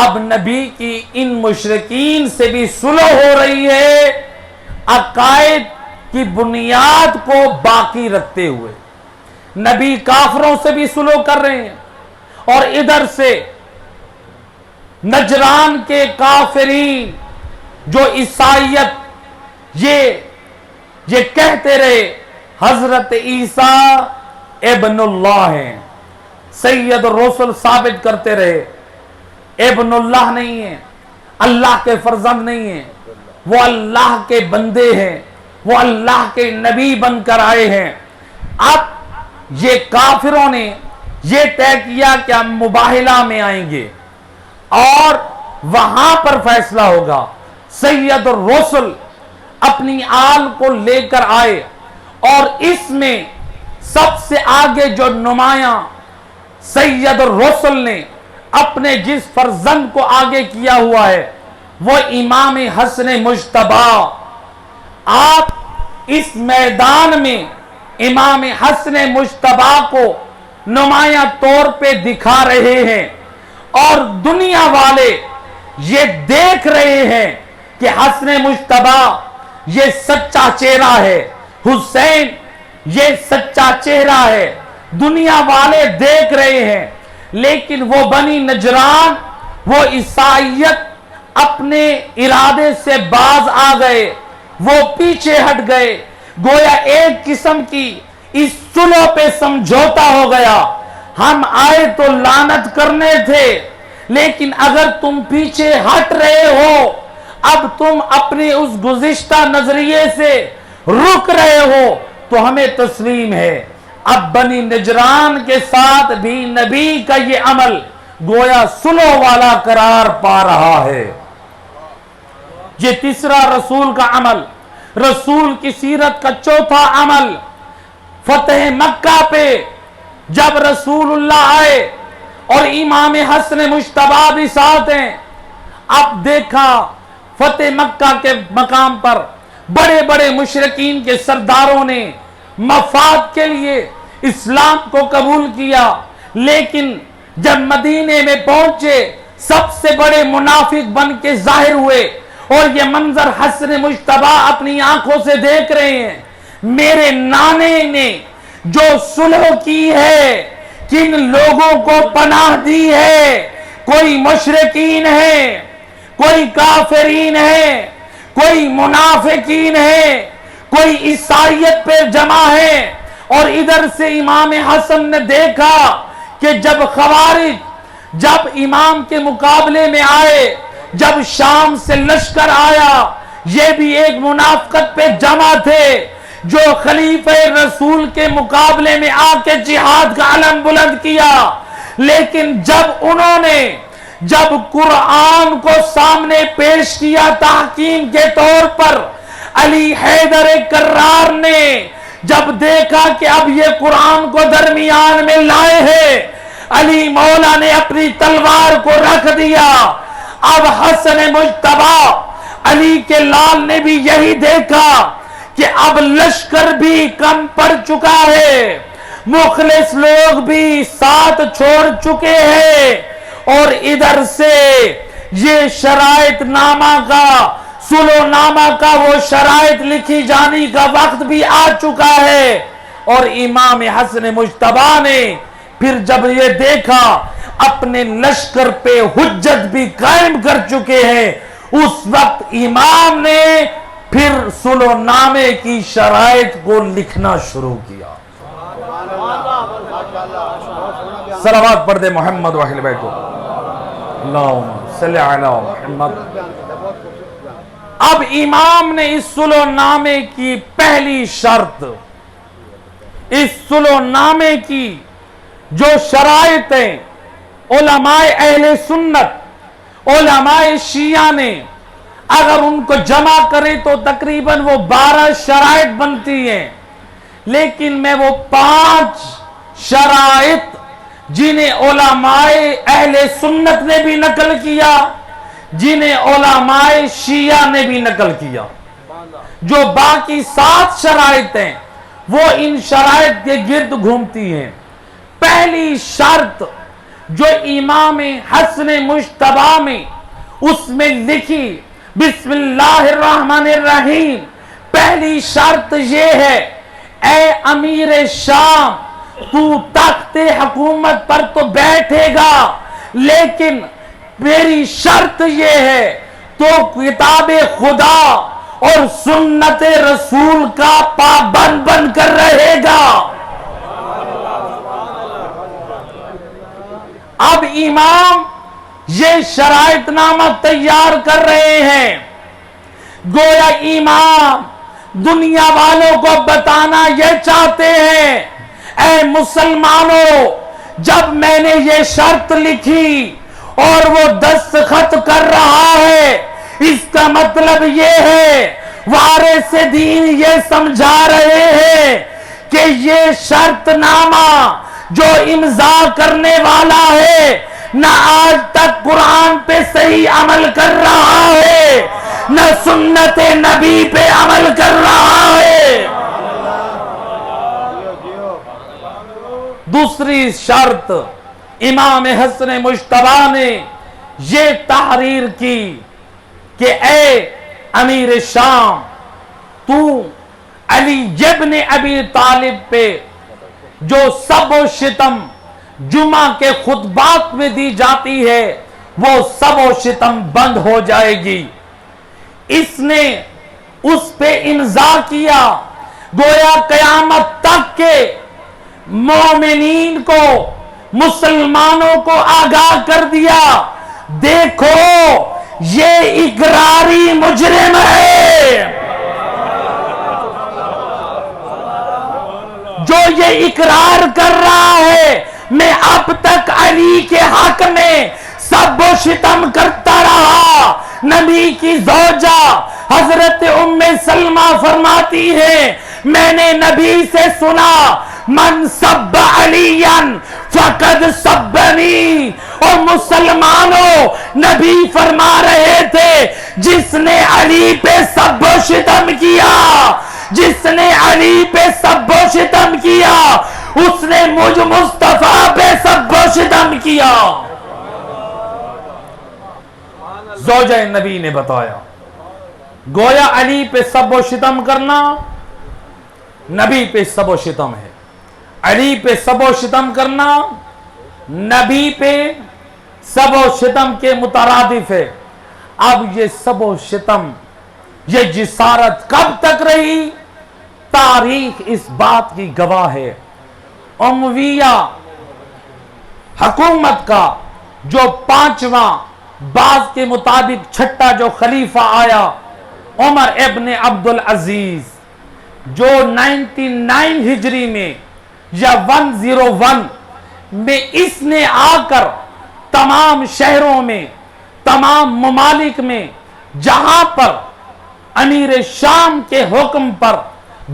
اب نبی کی ان مشرکین سے بھی صلح ہو رہی ہے عقائد کی بنیاد کو باقی رکھتے ہوئے. نبی کافروں سے بھی صلح کر رہے ہیں, اور ادھر سے نجران کے کافرین جو عیسائیت یہ کہتے رہے حضرت عیسیٰ ابن اللہ ہیں, سید الرسل ثابت کرتے رہے ابن اللہ نہیں ہے, اللہ کے فرزند نہیں ہیں, وہ اللہ کے بندے ہیں, وہ اللہ کے نبی بن کر آئے ہیں. اب یہ کافروں نے یہ طے کیا کہ ہم مباہلہ میں آئیں گے اور وہاں پر فیصلہ ہوگا. سید الرسل اپنی آل کو لے کر آئے اور اس میں سب سے آگے جو نمایاں سید الرسل نے اپنے جس فرزند کو آگے کیا ہوا ہے وہ امام حسن مجتبی. آپ اس میدان میں امام حسن مجتبی کو نمایاں طور پہ دکھا رہے ہیں اور دنیا والے یہ دیکھ رہے ہیں کہ حسن مجتبی یہ سچا چہرہ ہے, حسین یہ سچا چہرہ ہے, دنیا والے دیکھ رہے ہیں. لیکن وہ بنی نجران, وہ عیسائیت اپنے ارادے سے باز آ گئے, وہ پیچھے ہٹ گئے. گویا ایک قسم کی اس صلح پہ سمجھوتا ہو گیا. ہم آئے تو لعنت کرنے تھے, لیکن اگر تم پیچھے ہٹ رہے ہو, اب تم اپنے اس گزشتہ نظریے سے رک رہے ہو تو ہمیں تسلیم ہے. اب بنی نجران کے ساتھ بھی نبی کا یہ عمل گویا صلح والا قرار پا رہا ہے. یہ تیسرا رسول کا عمل, رسول کی سیرت کا چوتھا عمل. فتح مکہ پہ جب رسول اللہ آئے اور امام حسن مجتبی بھی ساتھ ہیں, اب دیکھا فتح مکہ کے مقام پر بڑے بڑے مشرکین کے سرداروں نے مفاد کے لیے اسلام کو قبول کیا, لیکن جب مدینے میں پہنچے سب سے بڑے منافق بن کے ظاہر ہوئے اور یہ منظر حسن مجتبی اپنی آنکھوں سے دیکھ رہے ہیں. میرے نانے نے جو صلح کی ہے کن لوگوں کو پناہ دی ہے؟ کوئی مشرکین ہے، کوئی کافرین ہے، کوئی منافقین ہے، کوئی عیسائیت پہ جمع ہے۔ اور ادھر سے امام حسن نے دیکھا کہ جب خوارج جب امام کے مقابلے میں آئے، جب شام سے لشکر آیا، یہ بھی ایک منافقت پہ جمع تھے جو خلیفہ رسول کے مقابلے میں آ کے جہاد کا علم بلند کیا۔ لیکن جب قرآن کو سامنے پیش کیا تحکیم کے طور پر، علی حیدر کرار نے جب دیکھا کہ اب یہ قرآن کو درمیان میں لائے ہیں، علی مولا نے اپنی تلوار کو رکھ دیا۔ اب حسن مجتبی علی کے لال نے بھی یہی دیکھا کہ اب لشکر بھی کم پڑ چکا ہے، مخلص لوگ بھی ساتھ چھوڑ چکے ہیں، اور ادھر سے یہ شرائط نامہ کا سلو نامہ کا وہ شرائط لکھی جانے کا وقت بھی آ چکا ہے۔ اور امام حسن مجتبی نے پھر جب یہ دیکھا اپنے لشکر پہ حجت بھی قائم کر چکے ہیں، اس وقت امام نے پھر سلو نامے کی شرائط کو لکھنا شروع کیا۔ صلوات پڑھ دے محمد و اہل بیت، اللہم صلی علی محمد۔ اب امام نے اس سلو نامے کی پہلی شرط، اس سلو نامے کی جو شرائط ہیں، علماء اہل سنت، علماء شیعہ نے اگر ان کو جمع کرے تو تقریباً وہ 12 شرائط بنتی ہیں، لیکن میں وہ 5 شرائط جنہیں علماء اہل سنت نے بھی نقل کیا، جنہیں علماء شیعہ نے بھی نقل کیا، جو باقی 7 شرائط ہیں وہ ان شرائط کے گرد گھومتی ہیں۔ پہلی شرط جو امام حسن مجتبی میں اس میں لکھی، بسم اللہ الرحمن الرحیم، پہلی شرط یہ ہے، اے امیر شام تو تخت حکومت پر تو بیٹھے گا، لیکن میری شرط یہ ہے تو کتاب خدا اور سنت رسول کا پابند بن کر رہے گا۔ اب امام یہ شرائط نامہ تیار کر رہے ہیں، گویا امام دنیا والوں کو بتانا یہ چاہتے ہیں، اے مسلمانوں، جب میں نے یہ شرط لکھی اور وہ دستخط کر رہا ہے، اس کا مطلب یہ ہے وارث دین یہ سمجھا رہے ہیں کہ یہ شرط نامہ جو امضا کرنے والا ہے نہ آج تک قرآن پہ صحیح عمل کر رہا ہے، نہ سنت نبی پہ عمل کر رہا ہے۔ دوسری شرط امام حسن مجتبی نے یہ تحریر کی کہ اے امیر شام، تو علی ابن ابی طالب پہ جو سب و شتم جمعہ کے خطبات میں دی جاتی ہے وہ سب و شتم بند ہو جائے گی۔ اس نے اس پہ امضا کیا، گویا قیامت تک کے مومنین کو، مسلمانوں کو آگاہ کر دیا، دیکھو یہ اقراری مجرم ہے، جو یہ اقرار کر رہا ہے میں اب تک علی کے حق میں سب و شتم کرتا رہا۔ نبی کی زوجہ حضرت ام سلمہ فرماتی ہے میں نے نبی سے سنا من سب علیاً فقد سبنی، اور مسلمانوں نبی فرما رہے تھے جس نے علی پہ سب و شتم کیا، جس نے علی پہ سب و شتم کیا اس نے مجھ مصطفیٰ پہ سب و شتم کیا۔ زوجہ نبی نے بتایا گویا علی پہ سب و شتم کرنا نبی پہ سب و شتم ہے، علی پہ سب و شتم کرنا نبی پہ سب و شتم کے مترادف ہے. اب یہ سب و شتم، یہ جسارت کب تک رہی؟ تاریخ اس بات کی گواہ ہے. امویہ حکومت کا جو پانچواں، بعض کے مطابق چھٹا جو خلیفہ آیا، عمر ابن عبد العزیز، جو 99 ہجری میں یا 101 میں اس نے آ کر تمام شہروں میں، تمام ممالک میں، جہاں پر امیر شام کے حکم پر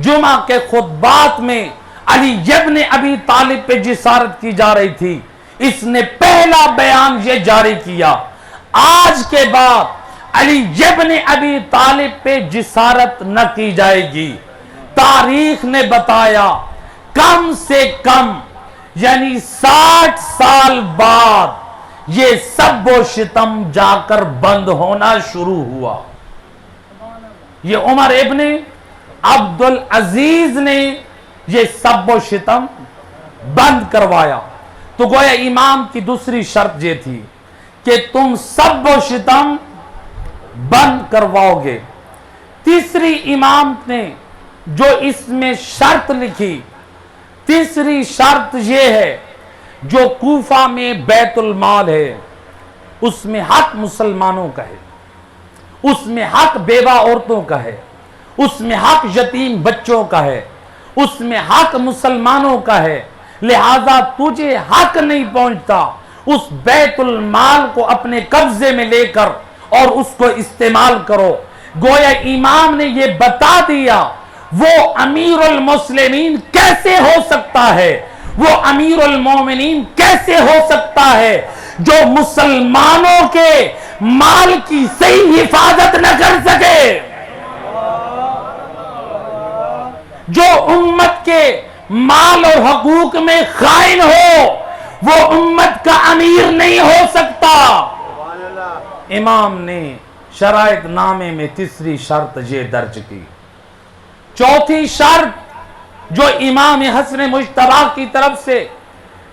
جمعہ کے خطبات میں علی ابن ابی طالب پہ جسارت کی جا رہی تھی، اس نے پہلا بیان یہ جاری کیا، آج کے بعد علی ابن ابی طالب پہ جسارت نہ کی جائے گی. تاریخ نے بتایا کم سے کم یعنی 60 سال بعد یہ سب و شتم جا کر بند ہونا شروع ہوا. یہ عمر ابن عبد العزیز نے یہ سب و شتم بند کروایا. تو گویا امام کی دوسری شرط یہ تھی کہ تم سب و شتم بند کرواؤ گے. تیسری امام نے جو اس میں شرط لکھی، تیسری شرط یہ ہے، جو کوفہ میں بیت المال ہے اس میں حق مسلمانوں کا ہے، اس میں حق بیوہ عورتوں کا ہے، اس میں حق یتیم بچوں کا ہے، اس میں حق مسلمانوں کا ہے، لہذا تجھے حق نہیں پہنچتا اس بیت المال کو اپنے قبضے میں لے کر اور اس کو استعمال کرو. گویا امام نے یہ بتا دیا وہ امیر المسلمین کیسے ہو سکتا ہے، وہ امیر المومنین کیسے ہو سکتا ہے جو مسلمانوں کے مال کی صحیح حفاظت نہ کر سکے، جو امت کے مال اور حقوق میں خائن ہو، وہ امت کا امیر نہیں ہو سکتا. امام نے شرائط نامے میں تیسری شرط یہ درج کی. چوتھی شرط جو امام حسن مجتبی کی طرف سے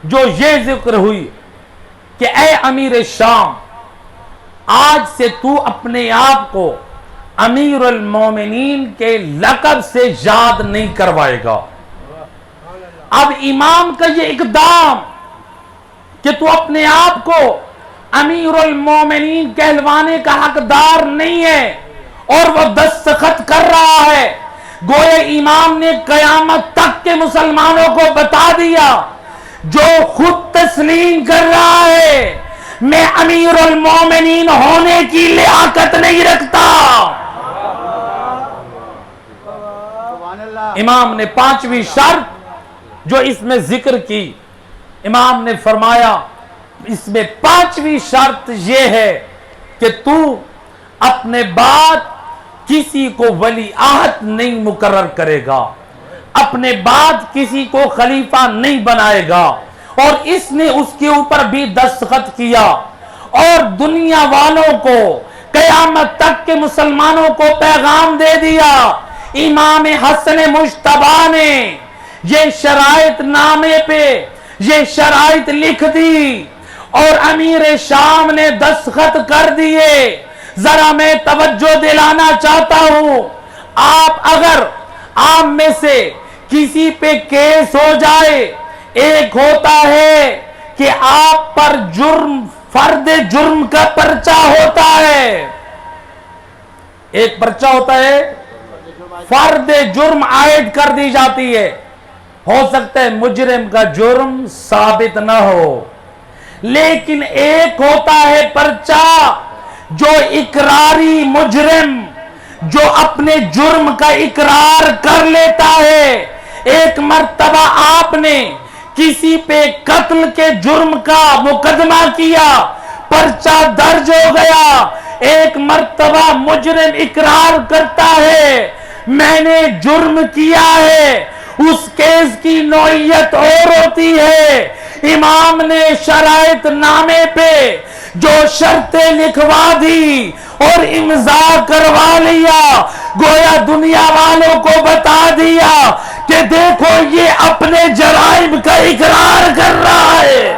جو یہ ذکر ہوئی کہ اے امیر شام، آج سے تو اپنے آپ کو امیر المومنین کے لقب سے یاد نہیں کروائے گا. اب امام کا یہ اقدام کہ تو اپنے آپ کو امیر المومنین کہلوانے کا حقدار نہیں ہے اور وہ دستخط کر رہا ہے، گویا امام نے قیامت تک کے مسلمانوں کو بتا دیا جو خود تسلیم کر رہا ہے میں امیر المومنین ہونے کی لیاقت نہیں رکھتا. امام نے پانچویں شرط جو اس میں ذکر کی، امام نے فرمایا اس میں پانچویں شرط یہ ہے کہ تو اپنے بعد کسی کو ولی عہد نہیں مقرر کرے گا، اپنے بعد کسی کو خلیفہ نہیں بنائے گا. اور اس نے اس کے اوپر بھی دستخط کیا اور دنیا والوں کو، قیامت تک کے مسلمانوں کو پیغام دے دیا. امام حسن مجتبی نے یہ شرائط نامے پہ یہ شرائط لکھ دی اور امیر شام نے دستخط کر دیے. ذرا میں توجہ دلانا چاہتا ہوں، آپ اگر آپ میں سے کسی پہ کیس ہو جائے، ایک ہوتا ہے کہ آپ پر جرم، فرد جرم کا پرچہ ہوتا ہے، ایک پرچہ ہوتا ہے، فرد جرم عائد کر دی جاتی ہے. ہو سکتا ہے مجرم کا جرم ثابت نہ ہو، لیکن ایک ہوتا ہے پرچہ جو اقراری مجرم جو اپنے جرم کا اقرار کر لیتا ہے. ایک مرتبہ آپ نے کسی پہ قتل کے جرم کا مقدمہ کیا، پرچہ درج ہو گیا، ایک مرتبہ مجرم اقرار کرتا ہے میں نے جرم کیا ہے، اس کیس کی نوعیت اور ہوتی ہے. امام نے شرائط نامے پہ جو شرطیں لکھوا دی اور امضا کروا لیا، گویا دنیا والوں کو بتا دیا کہ دیکھو یہ اپنے جرائم کا اقرار کر رہا ہے.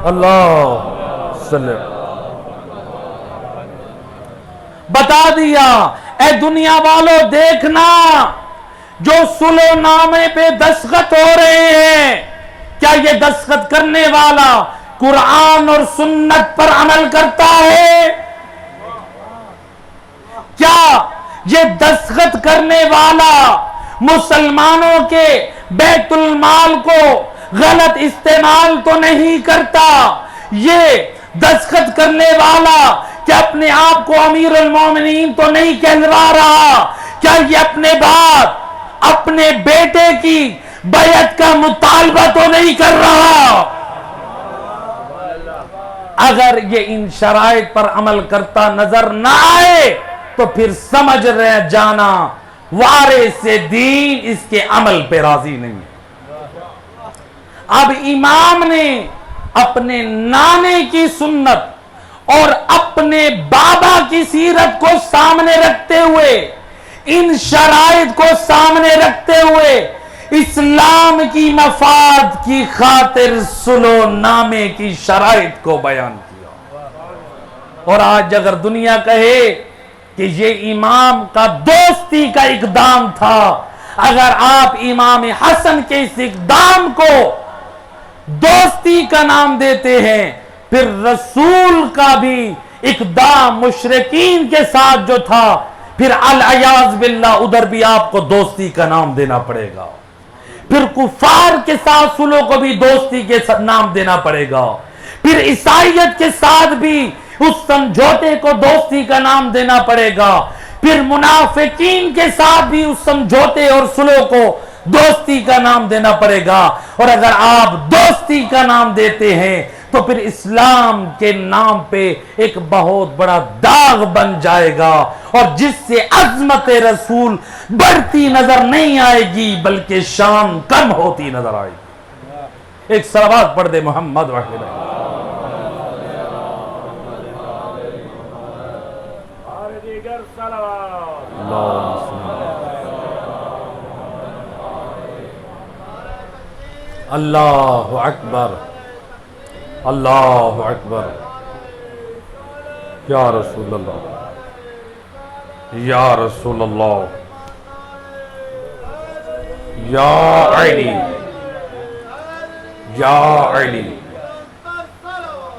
اللہ صلی بتا دیا اے دنیا والوں دیکھنا جو صلح نامے پہ دستخط ہو رہے ہیں کیا یہ دستخط کرنے والا قرآن اور سنت پر عمل کرتا ہے؟ کیا یہ دستخط کرنے والا مسلمانوں کے بیت المال کو غلط استعمال تو نہیں کرتا؟ یہ دستخط کرنے والا کہ اپنے آپ کو امیر المومنین تو نہیں کہلوا رہا؟ کیا یہ اپنے بعد اپنے بیٹے کی بیعت کا مطالبہ تو نہیں کر رہا؟ اگر یہ ان شرائط پر عمل کرتا نظر نہ آئے تو پھر سمجھ رہے جانا وارث دین اس کے عمل پہ راضی نہیں۔ اب امام نے اپنے نانے کی سنت اور اپنے بابا کی سیرت کو سامنے رکھتے ہوئے، ان شرائط کو سامنے رکھتے ہوئے اسلام کی مفاد کی خاطر صلح نامے کی شرائط کو بیان کیا۔ اور آج اگر دنیا کہے کہ یہ امام کا دوستی کا اقدام تھا، اگر آپ امام حسن کے اس اقدام کو دوستی کا نام دیتے ہیں، پھر رسول کا بھی اقدام مشرکین کے ساتھ جو تھا، پھر العیاذ باللہ ادھر بھی آپ کو دوستی کا نام دینا پڑے گا۔ پھر کفار کے ساتھ صلح کو بھی دوستی کے نام دینا پڑے گا، پھر عیسائیت کے ساتھ بھی اس سمجھوتے کو دوستی کا نام دینا پڑے گا، پھر منافقین کے ساتھ بھی اس سمجھوتے اور صلح کو دوستی کا نام دینا پڑے گا۔ اور اگر آپ دوستی کا نام دیتے ہیں تو پھر اسلام کے نام پہ ایک بہت بڑا داغ بن جائے گا، اور جس سے عظمت رسول بڑھتی نظر نہیں آئے گی بلکہ شان کم ہوتی نظر آئے گی۔ ایک صلوات پڑھ دے محمد وحید اللہ اکبر، اللہ اکبر، یا رسول اللہ، یا رسول اللہ، یا علی، یا علی،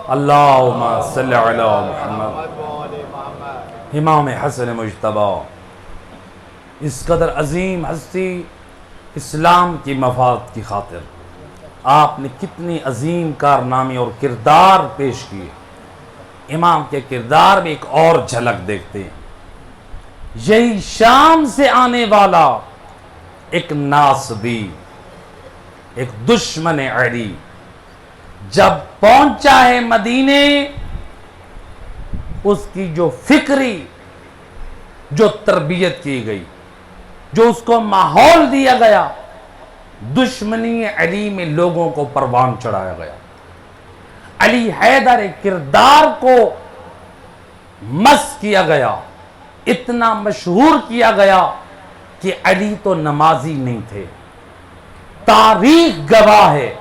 اللہم صلی علی محمد۔ امام حسن مجتبی اس قدر عظیم ہستی، اسلام کی مفاد کی خاطر آپ نے کتنی عظیم کارنامے اور کردار پیش کیے۔ امام کے کردار میں ایک اور جھلک دیکھتے ہیں۔ یہی شام سے آنے والا ایک ناصبی، ایک دشمن علی، جب پہنچا ہے مدینے، اس کی جو فکری جو تربیت کی گئی، جو اس کو ماحول دیا گیا، دشمنی علی میں لوگوں کو پروان چڑھایا گیا۔ علی حیدر کردار کو مس کیا گیا، اتنا مشہور کیا گیا کہ علی تو نمازی نہیں تھے۔ تاریخ گواہ ہے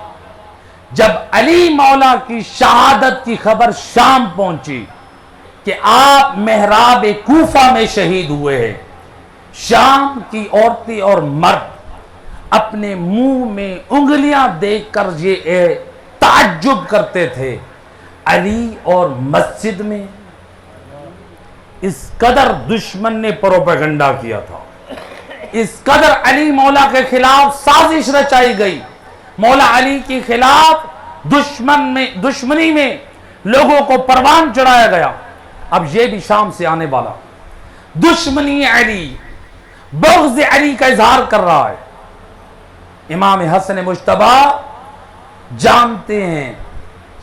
جب علی مولا کی شہادت کی خبر شام پہنچی کہ آپ محراب کوفہ میں شہید ہوئے ہیں، شام کی عورتیں اور مرد اپنے منہ میں انگلیاں دیکھ کر یہ تعجب کرتے تھے، علی اور مسجد میں۔ اس قدر دشمن نے پروپیگنڈا کیا تھا، اس قدر علی مولا کے خلاف سازش رچائی گئی، مولا علی کے خلاف دشمنی میں لوگوں کو پروان چڑھایا گیا۔ اب یہ بھی شام سے آنے والا دشمنی علی، بغض علی کا اظہار کر رہا ہے۔ امام حسن مجتبی جانتے ہیں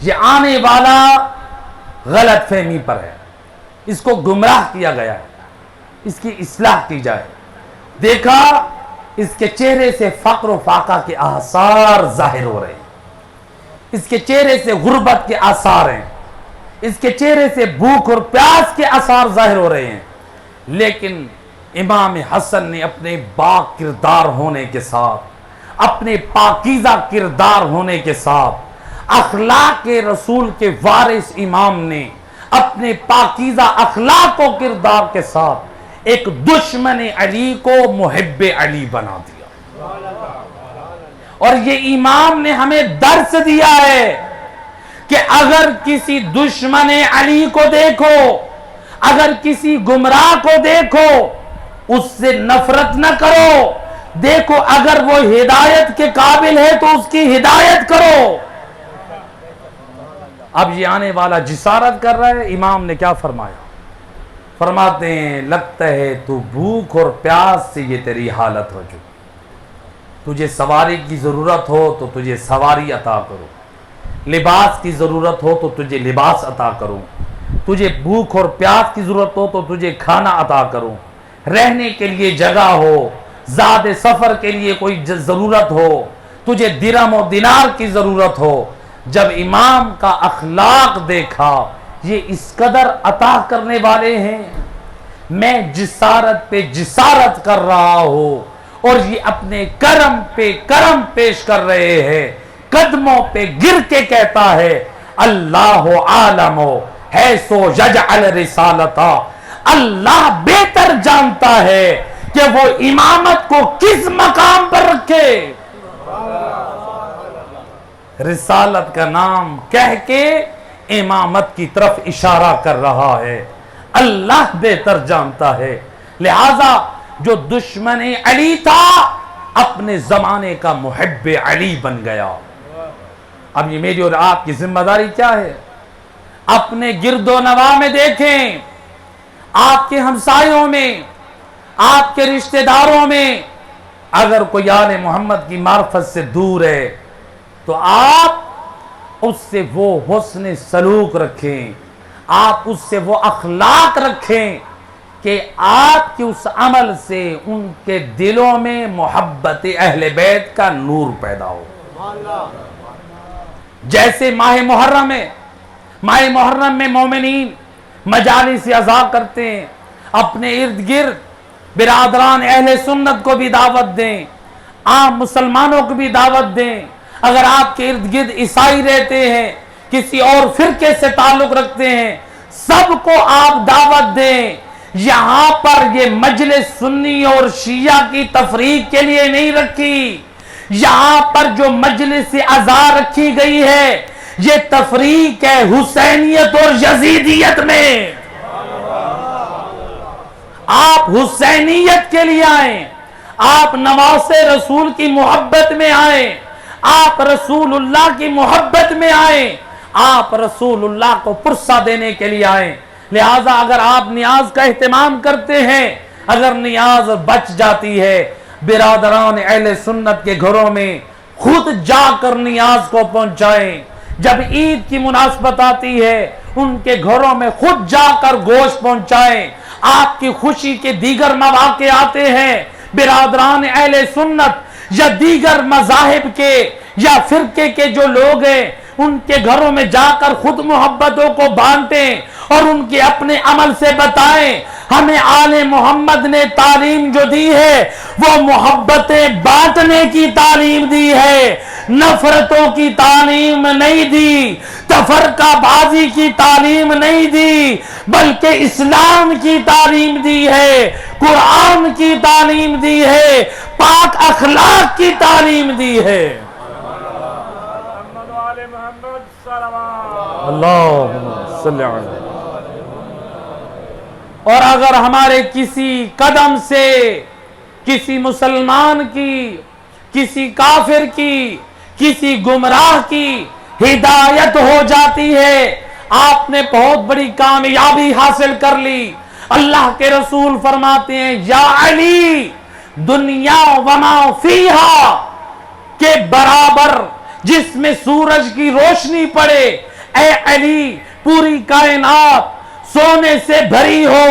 یہ آنے والا غلط فہمی پر ہے، اس کو گمراہ کیا گیا ہے، اس کی اصلاح کی جائے۔ دیکھا اس کے چہرے سے فقر و فاقہ کے آثار ظاہر ہو رہے ہیں، اس کے چہرے سے غربت کے آثار ہیں، اس کے چہرے سے بھوک اور پیاس کے آثار ظاہر ہو رہے ہیں، لیکن امام حسن نے اپنے با کردار ہونے کے ساتھ، اپنے پاکیزہ کردار ہونے کے ساتھ، اخلاق رسول کے وارث امام نے اپنے پاکیزہ اخلاق و کردار کے ساتھ ایک دشمن علی کو محب علی بنا دیا. اور یہ امام نے ہمیں درس دیا ہے کہ اگر کسی دشمن علی کو دیکھو، اگر کسی گمراہ کو دیکھو، اس سے نفرت نہ کرو. دیکھو اگر وہ ہدایت کے قابل ہے تو اس کی ہدایت کرو. اب یہ آنے والا جسارت کر رہا ہے. امام نے کیا فرمایا؟ فرماتے ہیں لگتا ہے تو بھوک اور پیاس سے یہ تیری حالت ہو چکی. تجھے سواری کی ضرورت ہو تو تجھے سواری عطا کرو، لباس کی ضرورت ہو تو تجھے لباس عطا کروں، تجھے بھوک اور پیاس کی ضرورت ہو تو تجھے کھانا عطا کروں، رہنے کے لیے جگہ ہو، زاد سفر کے لیے کوئی ضرورت ہو، تجھے درہم و دینار کی ضرورت ہو. جب امام کا اخلاق دیکھا یہ اس قدر عطا کرنے والے ہیں، میں جسارت پہ جسارت کر رہا ہوں اور یہ اپنے کرم پہ کرم پیش کر رہے ہیں. قدموں پہ گر کے کہتا ہے اللہ عالم ہے سو یجعل رسالتا. اللہ بہتر جانتا ہے کہ وہ امامت کو کس مقام پر رکھے. رسالت کا نام کہہ کے امامت کی طرف اشارہ کر رہا ہے. اللہ بہتر جانتا ہے. لہذا جو دشمن علی تھا اپنے زمانے کا محب علی بن گیا. اب یہ میری اور آپ کی ذمہ داری کیا ہے؟ اپنے گرد و نواح میں دیکھیں، آپ کے ہمسایوں میں، آپ کے رشتہ داروں میں اگر کوئی آل محمد کی معرفت سے دور ہے تو آپ اس سے وہ حسن سلوک رکھیں، آپ اس سے وہ اخلاق رکھیں کہ آپ کے اس عمل سے ان کے دلوں میں محبت اہل بیت کا نور پیدا ہو. جیسے ماہ محرم میں مومنین مجالس عزا کرتے ہیں، اپنے ارد گرد برادران اہل سنت کو بھی دعوت دیں، عام مسلمانوں کو بھی دعوت دیں. اگر آپ کے ارد گرد عیسائی رہتے ہیں، کسی اور فرقے سے تعلق رکھتے ہیں، سب کو آپ دعوت دیں. یہاں پر یہ مجلس سنی اور شیعہ کی تفریق کے لیے نہیں رکھی. یہاں پر جو مجلس عزا رکھی گئی ہے یہ تفریق ہے حسینیت اور یزیدیت میں. آپ حسینیت کے لیے آئیں، آپ نواز رسول کی محبت میں آئیں، آپ رسول اللہ کی محبت میں آئیں، آپ رسول اللہ کو پرسہ دینے کے لیے آئیں. لہٰذا اگر آپ نیاز کا اہتمام کرتے ہیں، اگر نیاز بچ جاتی ہے، برادران اہل سنت کے گھروں میں خود جا کر نیاز کو پہنچائیں. جب عید کی مناسبت آتی ہے ان کے گھروں میں خود جا کر گوشت پہنچائیں. آپ کی خوشی کے دیگر مواقع آتے ہیں، برادران اہل سنت یا دیگر مذاہب کے یا فرقے کے جو لوگ ہیں ان کے گھروں میں جا کر خود محبتوں کو بانٹیں اور ان کے اپنے عمل سے بتائیں. ہمیں آل محمد نے تعلیم جو دی ہے وہ محبتیں بانٹنے کی تعلیم دی ہے، نفرتوں کی تعلیم نہیں دی، تفرقہ بازی کی تعلیم نہیں دی، بلکہ اسلام کی تعلیم دی ہے، قرآن کی تعلیم دی ہے، پاک اخلاق کی تعلیم دی ہے. اللہم صلی علیہ. اور اگر ہمارے کسی قدم سے کسی مسلمان کی، کسی کافر کی، کسی گمراہ کی ہدایت ہو جاتی ہے، آپ نے بہت بڑی کامیابی حاصل کر لی. اللہ کے رسول فرماتے ہیں یا علی دنیا وما فیہا کے برابر جس میں سورج کی روشنی پڑے، اے علی پوری کائنات سونے سے بھری ہو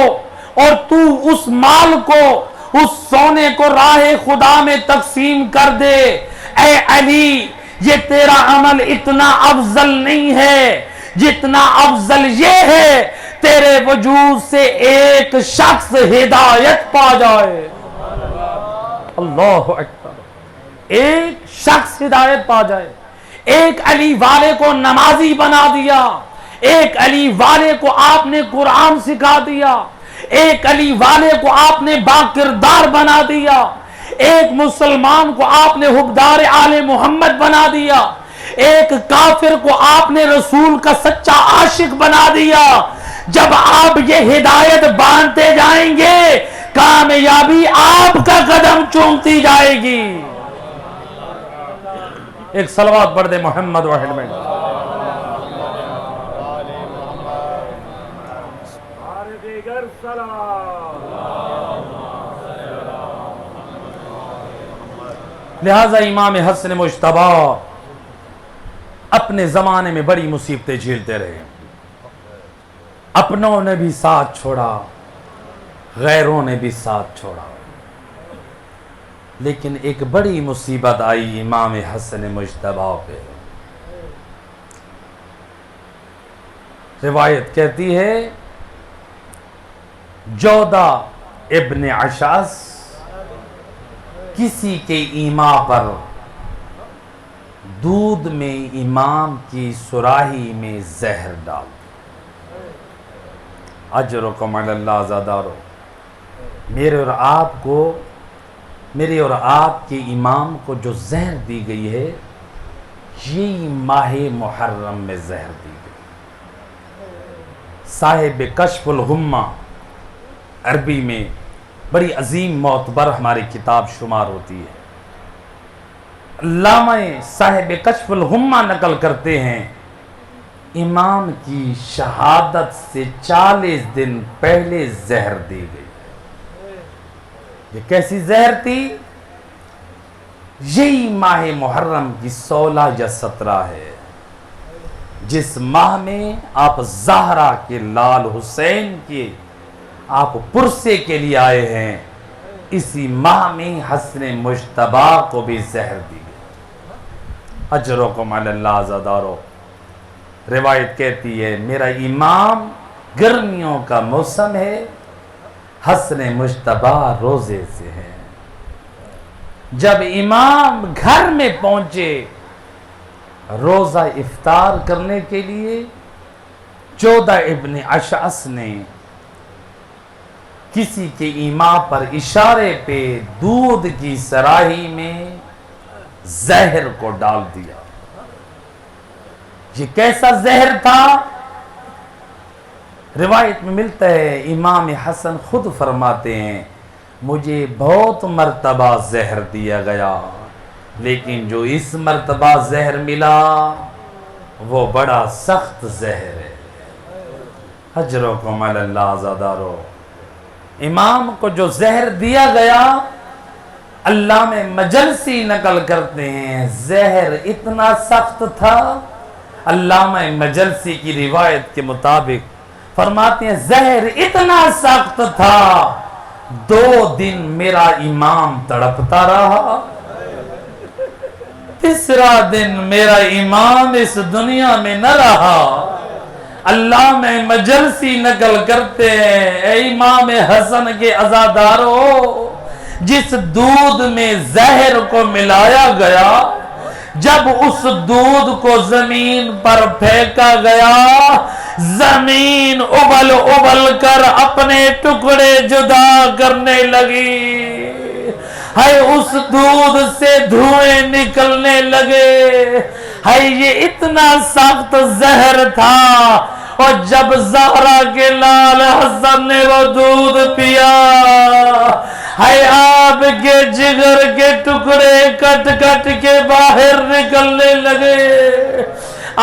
اور تو اس مال کو، اس سونے کو راہ خدا میں تقسیم کر دے، اے علی یہ تیرا عمل اتنا افضل نہیں ہے جتنا افضل یہ ہے تیرے وجود سے ایک شخص ہدایت پا جائے. اللہ اکبر. ایک شخص ہدایت پا جائے، ایک علی والے کو نمازی بنا دیا، ایک علی والے کو آپ نے قرآن سکھا دیا، ایک علی والے کو آپ نے باکردار بنا دیا، ایک مسلمان کو آپ نے حبدار آل محمد بنا دیا، ایک کافر کو آپ نے رسول کا سچا عاشق بنا دیا۔ جب آپ یہ ہدایت باندھتے جائیں گے، کامیابی آپ کا قدم چومتی جائے گی۔ ایک صلوات پڑھ دے محمد واحد میں۔ لہذا امام حسن مجتبی اپنے زمانے میں بڑی مصیبتیں جھیلتے رہے، اپنوں نے بھی ساتھ چھوڑا، غیروں نے بھی ساتھ چھوڑا، لیکن ایک بڑی مصیبت آئی امام حسن مجتبی پہ۔ روایت کہتی ہے جودہ ابن اشعث کسی کے ایما پر دودھ میں امام کی سراہی میں زہر ڈال دیا۔ اجرکم علی اللہ زادارو، میرے اور آپ کے امام کو جو زہر دی گئی ہے، یہی ماہ محرم میں زہر دی گئی۔ صاحب کشف الغمہ عربی میں بڑی عظیم معتبر ہماری کتاب شمار ہوتی ہے۔ علامہ صاحب کشف الغمہ نقل کرتے ہیں امام کی شہادت سے 40 دن پہلے زہر دی گئی۔ یہ کیسی زہر تھی؟ یہی ماہ محرم کی 16 یا 17 ہے، جس ماہ میں آپ زہرا کے لال حسین کے آپ پرسے کے لیے آئے ہیں، اسی ماہ میں حسن مجتبی کو بھی زہر دی گئی۔ اجرکم علی اللہ زادارو، روایت کہتی ہے میرا امام گرمیوں کا موسم ہے، حسن مجتبی روزے سے ہے۔ جب امام گھر میں پہنچے روزہ افطار کرنے کے لیے، جودہ ابن اشعث نے کسی کے ایما پر اشارے پہ دودھ کی سراہی میں زہر کو ڈال دیا۔ یہ کیسا زہر تھا؟ روایت میں ملتا ہے امام حسن خود فرماتے ہیں مجھے بہت مرتبہ زہر دیا گیا، لیکن جو اس مرتبہ زہر ملا وہ بڑا سخت زہر ہے۔ اجرکم علی اللہ زادارو، امام کو جو زہر دیا گیا، علامہ مجلسی نقل کرتے ہیں زہر اتنا سخت تھا، علامہ مجلسی کی روایت کے مطابق فرماتے ہیں زہر اتنا سخت تھا 2 دن میرا امام تڑپتا رہا، تیسرا دن میرا امام اس دنیا میں نہ رہا۔ علامہ مجلسی نقل کرتے ہیں اے امام حسن کے عزادارو، جس دودھ میں زہر کو ملایا گیا، جب اس دودھ کو زمین پر پھینکا گیا، زمین ابل ابل کر اپنے ٹکڑے جدا کرنے لگی، ہے اس دودھ سے دھوئیں نکلنے لگے، ہے یہ اتنا سخت زہر تھا۔ اور جب زہرا کے لال حسن نے وہ دودھ پیا، ہے آپ کے جگر کے ٹکڑے کٹ کٹ کے باہر نکلنے لگے۔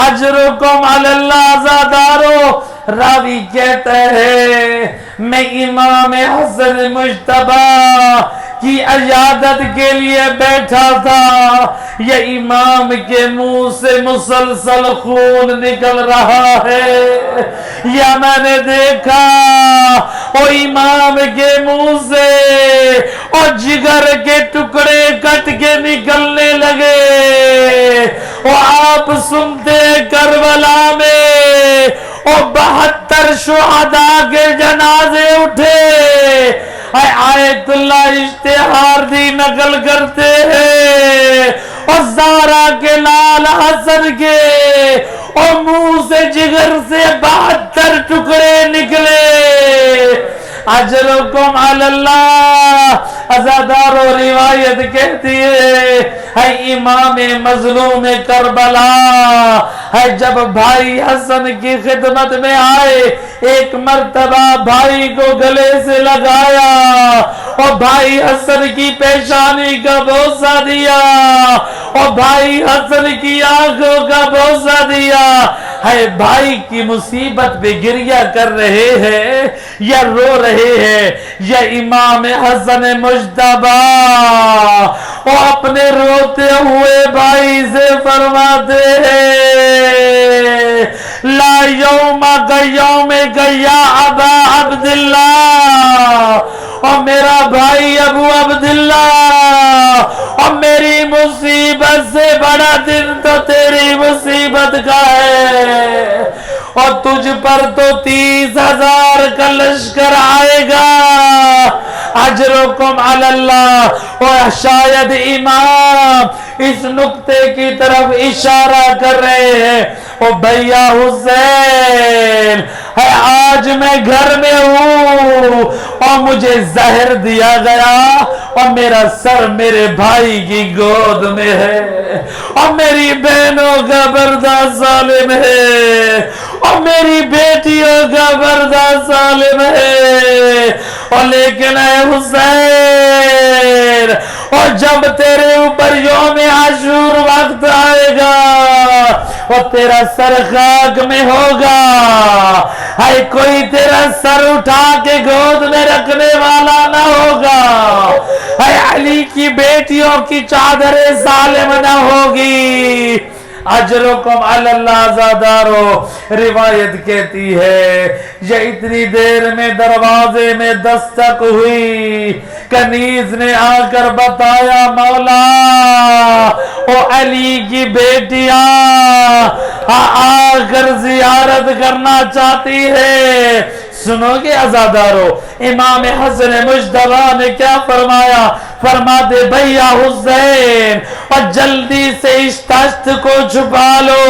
اجرکم علی اللہ زادارو، راوی کہتا ہے میں امام حسن مجتبی کی عیادت کے لیے بیٹھا تھا، یہ امام کے منہ سے مسلسل خون نکل رہا ہے، یا میں نے دیکھا وہ امام کے منہ سے وہ جگر کے ٹکڑے کٹ کے نکلنے لگے۔ وہ آپ سنتے کربلا میں وہ 72 شہداء کے جنازے اٹھے۔ آیت اللہ اشتہار دی نقل کرتے ہیں اور زہرا کے لال حسن کے اور منہ سے جگر سے 72 ٹکڑے نکلے. اجرکم علی اللہ. ازادار و روایت کہتی ہے امام مظلوم کربلا ہے جب بھائی حسن کی خدمت میں آئے، ایک مرتبہ بھائی کو گلے سے لگایا اور بھائی حسن کی پیشانی کا بوسہ دیا اور بھائی حسن کی آنکھوں کا بوسہ دیا. ہے بھائی کی مصیبت پہ گریہ کر رہے ہیں یا رو رہے ہیں؟ یا امام حسن مجتبی وہ اپنے روتے ہوئے بھائی سے فرماتے ہیں لا یوم کا یوم یا ابا عبداللہ، اور میرا بھائی ابو عبداللہ، اور میری مصیبت سے بڑا دن تو تیری مصیبت کا ہے، اور تجھ پر تو 30,000 کا لشکر آئے گا. اجرکم علی اللہ. اور شاید امام اس نقطے کی طرف اشارہ کر رہے ہیں او بھیا حسین ہے آج میں گھر میں ہوں اور مجھے زہر دیا گیا اور میرا سر میرے بھائی کی گود میں ہے اور میری بہنوں کا برداشت سالم ہے اور میری بیٹیوں کا برداشت سالم ہے. اور لیکن اے حسین، اور جب تیرے اوپر یوم عاشور وقت آئے گا اور تیرا سر خاک میں ہوگا، ہے کوئی تیرا سر اٹھا کے گود میں رکھنے والا نہ ہوگا، ہے علی کی بیٹیوں کی چادر سالم نہ ہوگی. اجرکم علی اللہ. زادارو روایت کہتی ہے یہ اتنی دیر میں دروازے میں دستک ہوئی. کنیز نے آ کر بتایا مولا او علی کی بیٹیاں آ کر زیارت کرنا چاہتی ہے. سنو گے عزادارو امام حسن مجتبی نے کیا فرمایا؟ فرماتے بھیا حسین اور جلدی سے اس تشت کو چھپا لو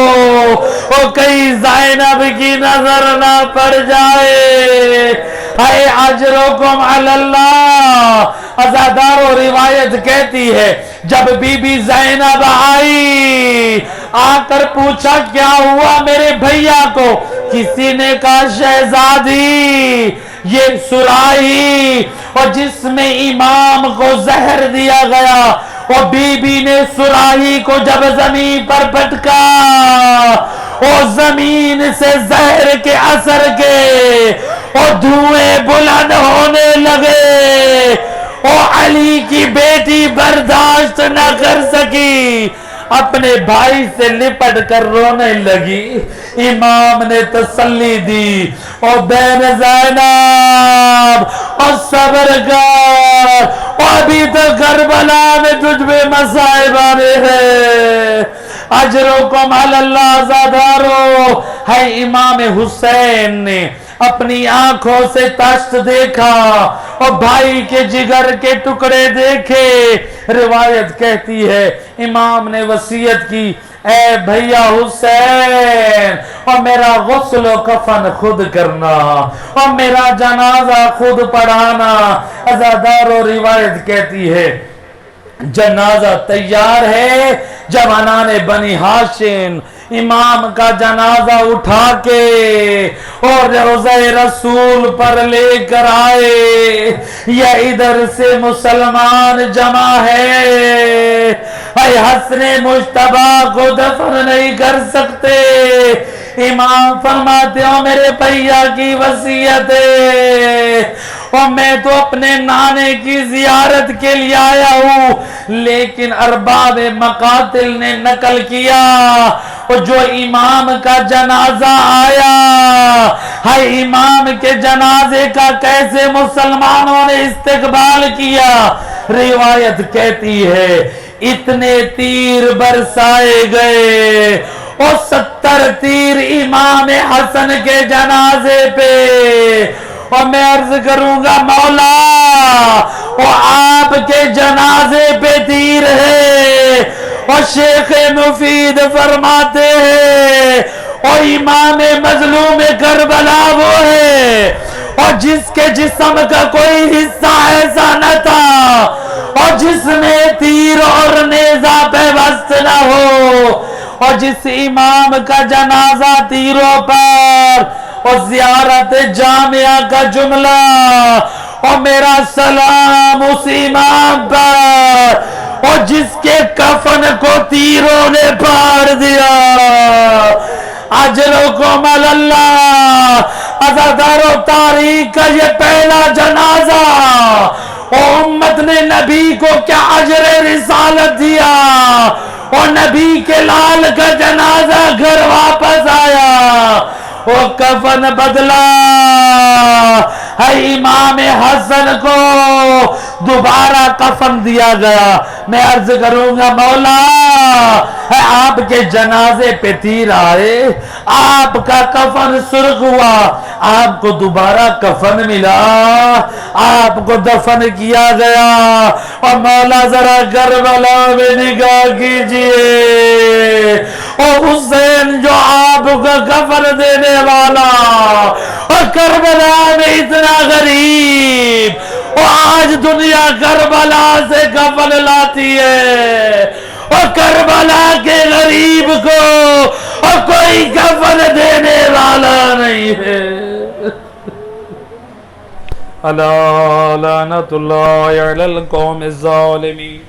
اور کہیں زینب کی نظر نہ پڑ جائے. اے اجرکم علی اللہ. عزادارو روایت کہتی ہے جب بی بی زینب آئی آ کر پوچھا کیا ہوا میرے بھیا کو؟ کسی نے کہا شہزادی یہ سراہی اور جس میں امام کو زہر دیا گیا، اور بی بی نے سراہی کو جب زمین پر پٹکا اور زمین سے زہر کے اثر کے اور دھوئیں بلند ہونے لگے اور علی کی بیٹی برداشت نہ کر سکی، اپنے بھائی سے لپٹ کر رونے لگی. امام نے تسلی دی اور بہن زینب اور صبر کر، اور ابھی تو کربلا میں تجھ میں مصائب آنے ہیں. اجرکم علی اللہ. زادارو ہے امام حسین نے اپنی آنکھوں سے تشت دیکھا اور بھائی کے جگر کے ٹکڑے دیکھے. روایت کہتی ہے امام نے وصیت کی اے بھیا حسین اور میرا غسل و کفن خود کرنا اور میرا جنازہ خود پڑھانا. عزادارو روایت کہتی ہے جنازہ تیار ہے. جوانان بنی ہاشم امام کا جنازہ اٹھا کے اور روضہ رسول پر لے کر آئے. یا ادھر سے مسلمان جمع ہے، اے حسن مجتبی کو دفن نہیں کر سکتے. امام فرماتے ہو میرے بھیا کی وصیت ہے اور میں تو اپنے نانے کی زیارت کے لیے آیا ہوں، لیکن ارباب مقاتل نے نقل کیا اور جو امام کا جنازہ آیا ہے امام کے جنازے کا کیسے مسلمانوں نے استقبال کیا. روایت کہتی ہے اتنے تیر برسائے گئے اور 70 تیر امام حسن کے جنازے پہ. اور میں عرض کروں گا مولا وہ آپ کے جنازے پہ تیر ہے اور شیخ مفید فرماتے ہیں اور امام مظلوم کربلا وہ ہے اور جس کے جسم کا کوئی حصہ ایسا نہ تھا اور جس میں تیر اور نیزہ پیوست نہ ہو، اور جس امام کا جنازہ تیروں پر اور زیارت جامعہ کا جملہ اور میرا سلام اس امام پر، اور جس کے کفن کو تیروں نے پھاڑ دیا، اجرکم اللہ، عزادار و تاریخ کا یہ پہلا جنازہ، اور امت نے نبی کو کیا اجر رسالت دیا، اور نبی کے لال کا جنازہ گھر واپس آیا، وہ کفن بدلا ہے، امام حسن کو دوبارہ کفن دیا گیا۔ میں عرض کروں گا مولا ہے آپ کے جنازے پہ تیر آئے، آپ کا کفن سرخ ہوا، آپ کو دوبارہ کفن ملا، آپ کو دفن کیا گیا، اور مولا ذرا کربلا میں نگاہ کیجئے، اور حسین جو آپ کا کفن دینے والا، اور کربلا میں اتنا غریب، اور آج دنیا کربلا سے کفن لاتی ہے، اور کربلا کے غریب کو اور کوئی کفن دینے والا نہیں ہے۔ الا لعنت اللہ علی القوم الظالمین۔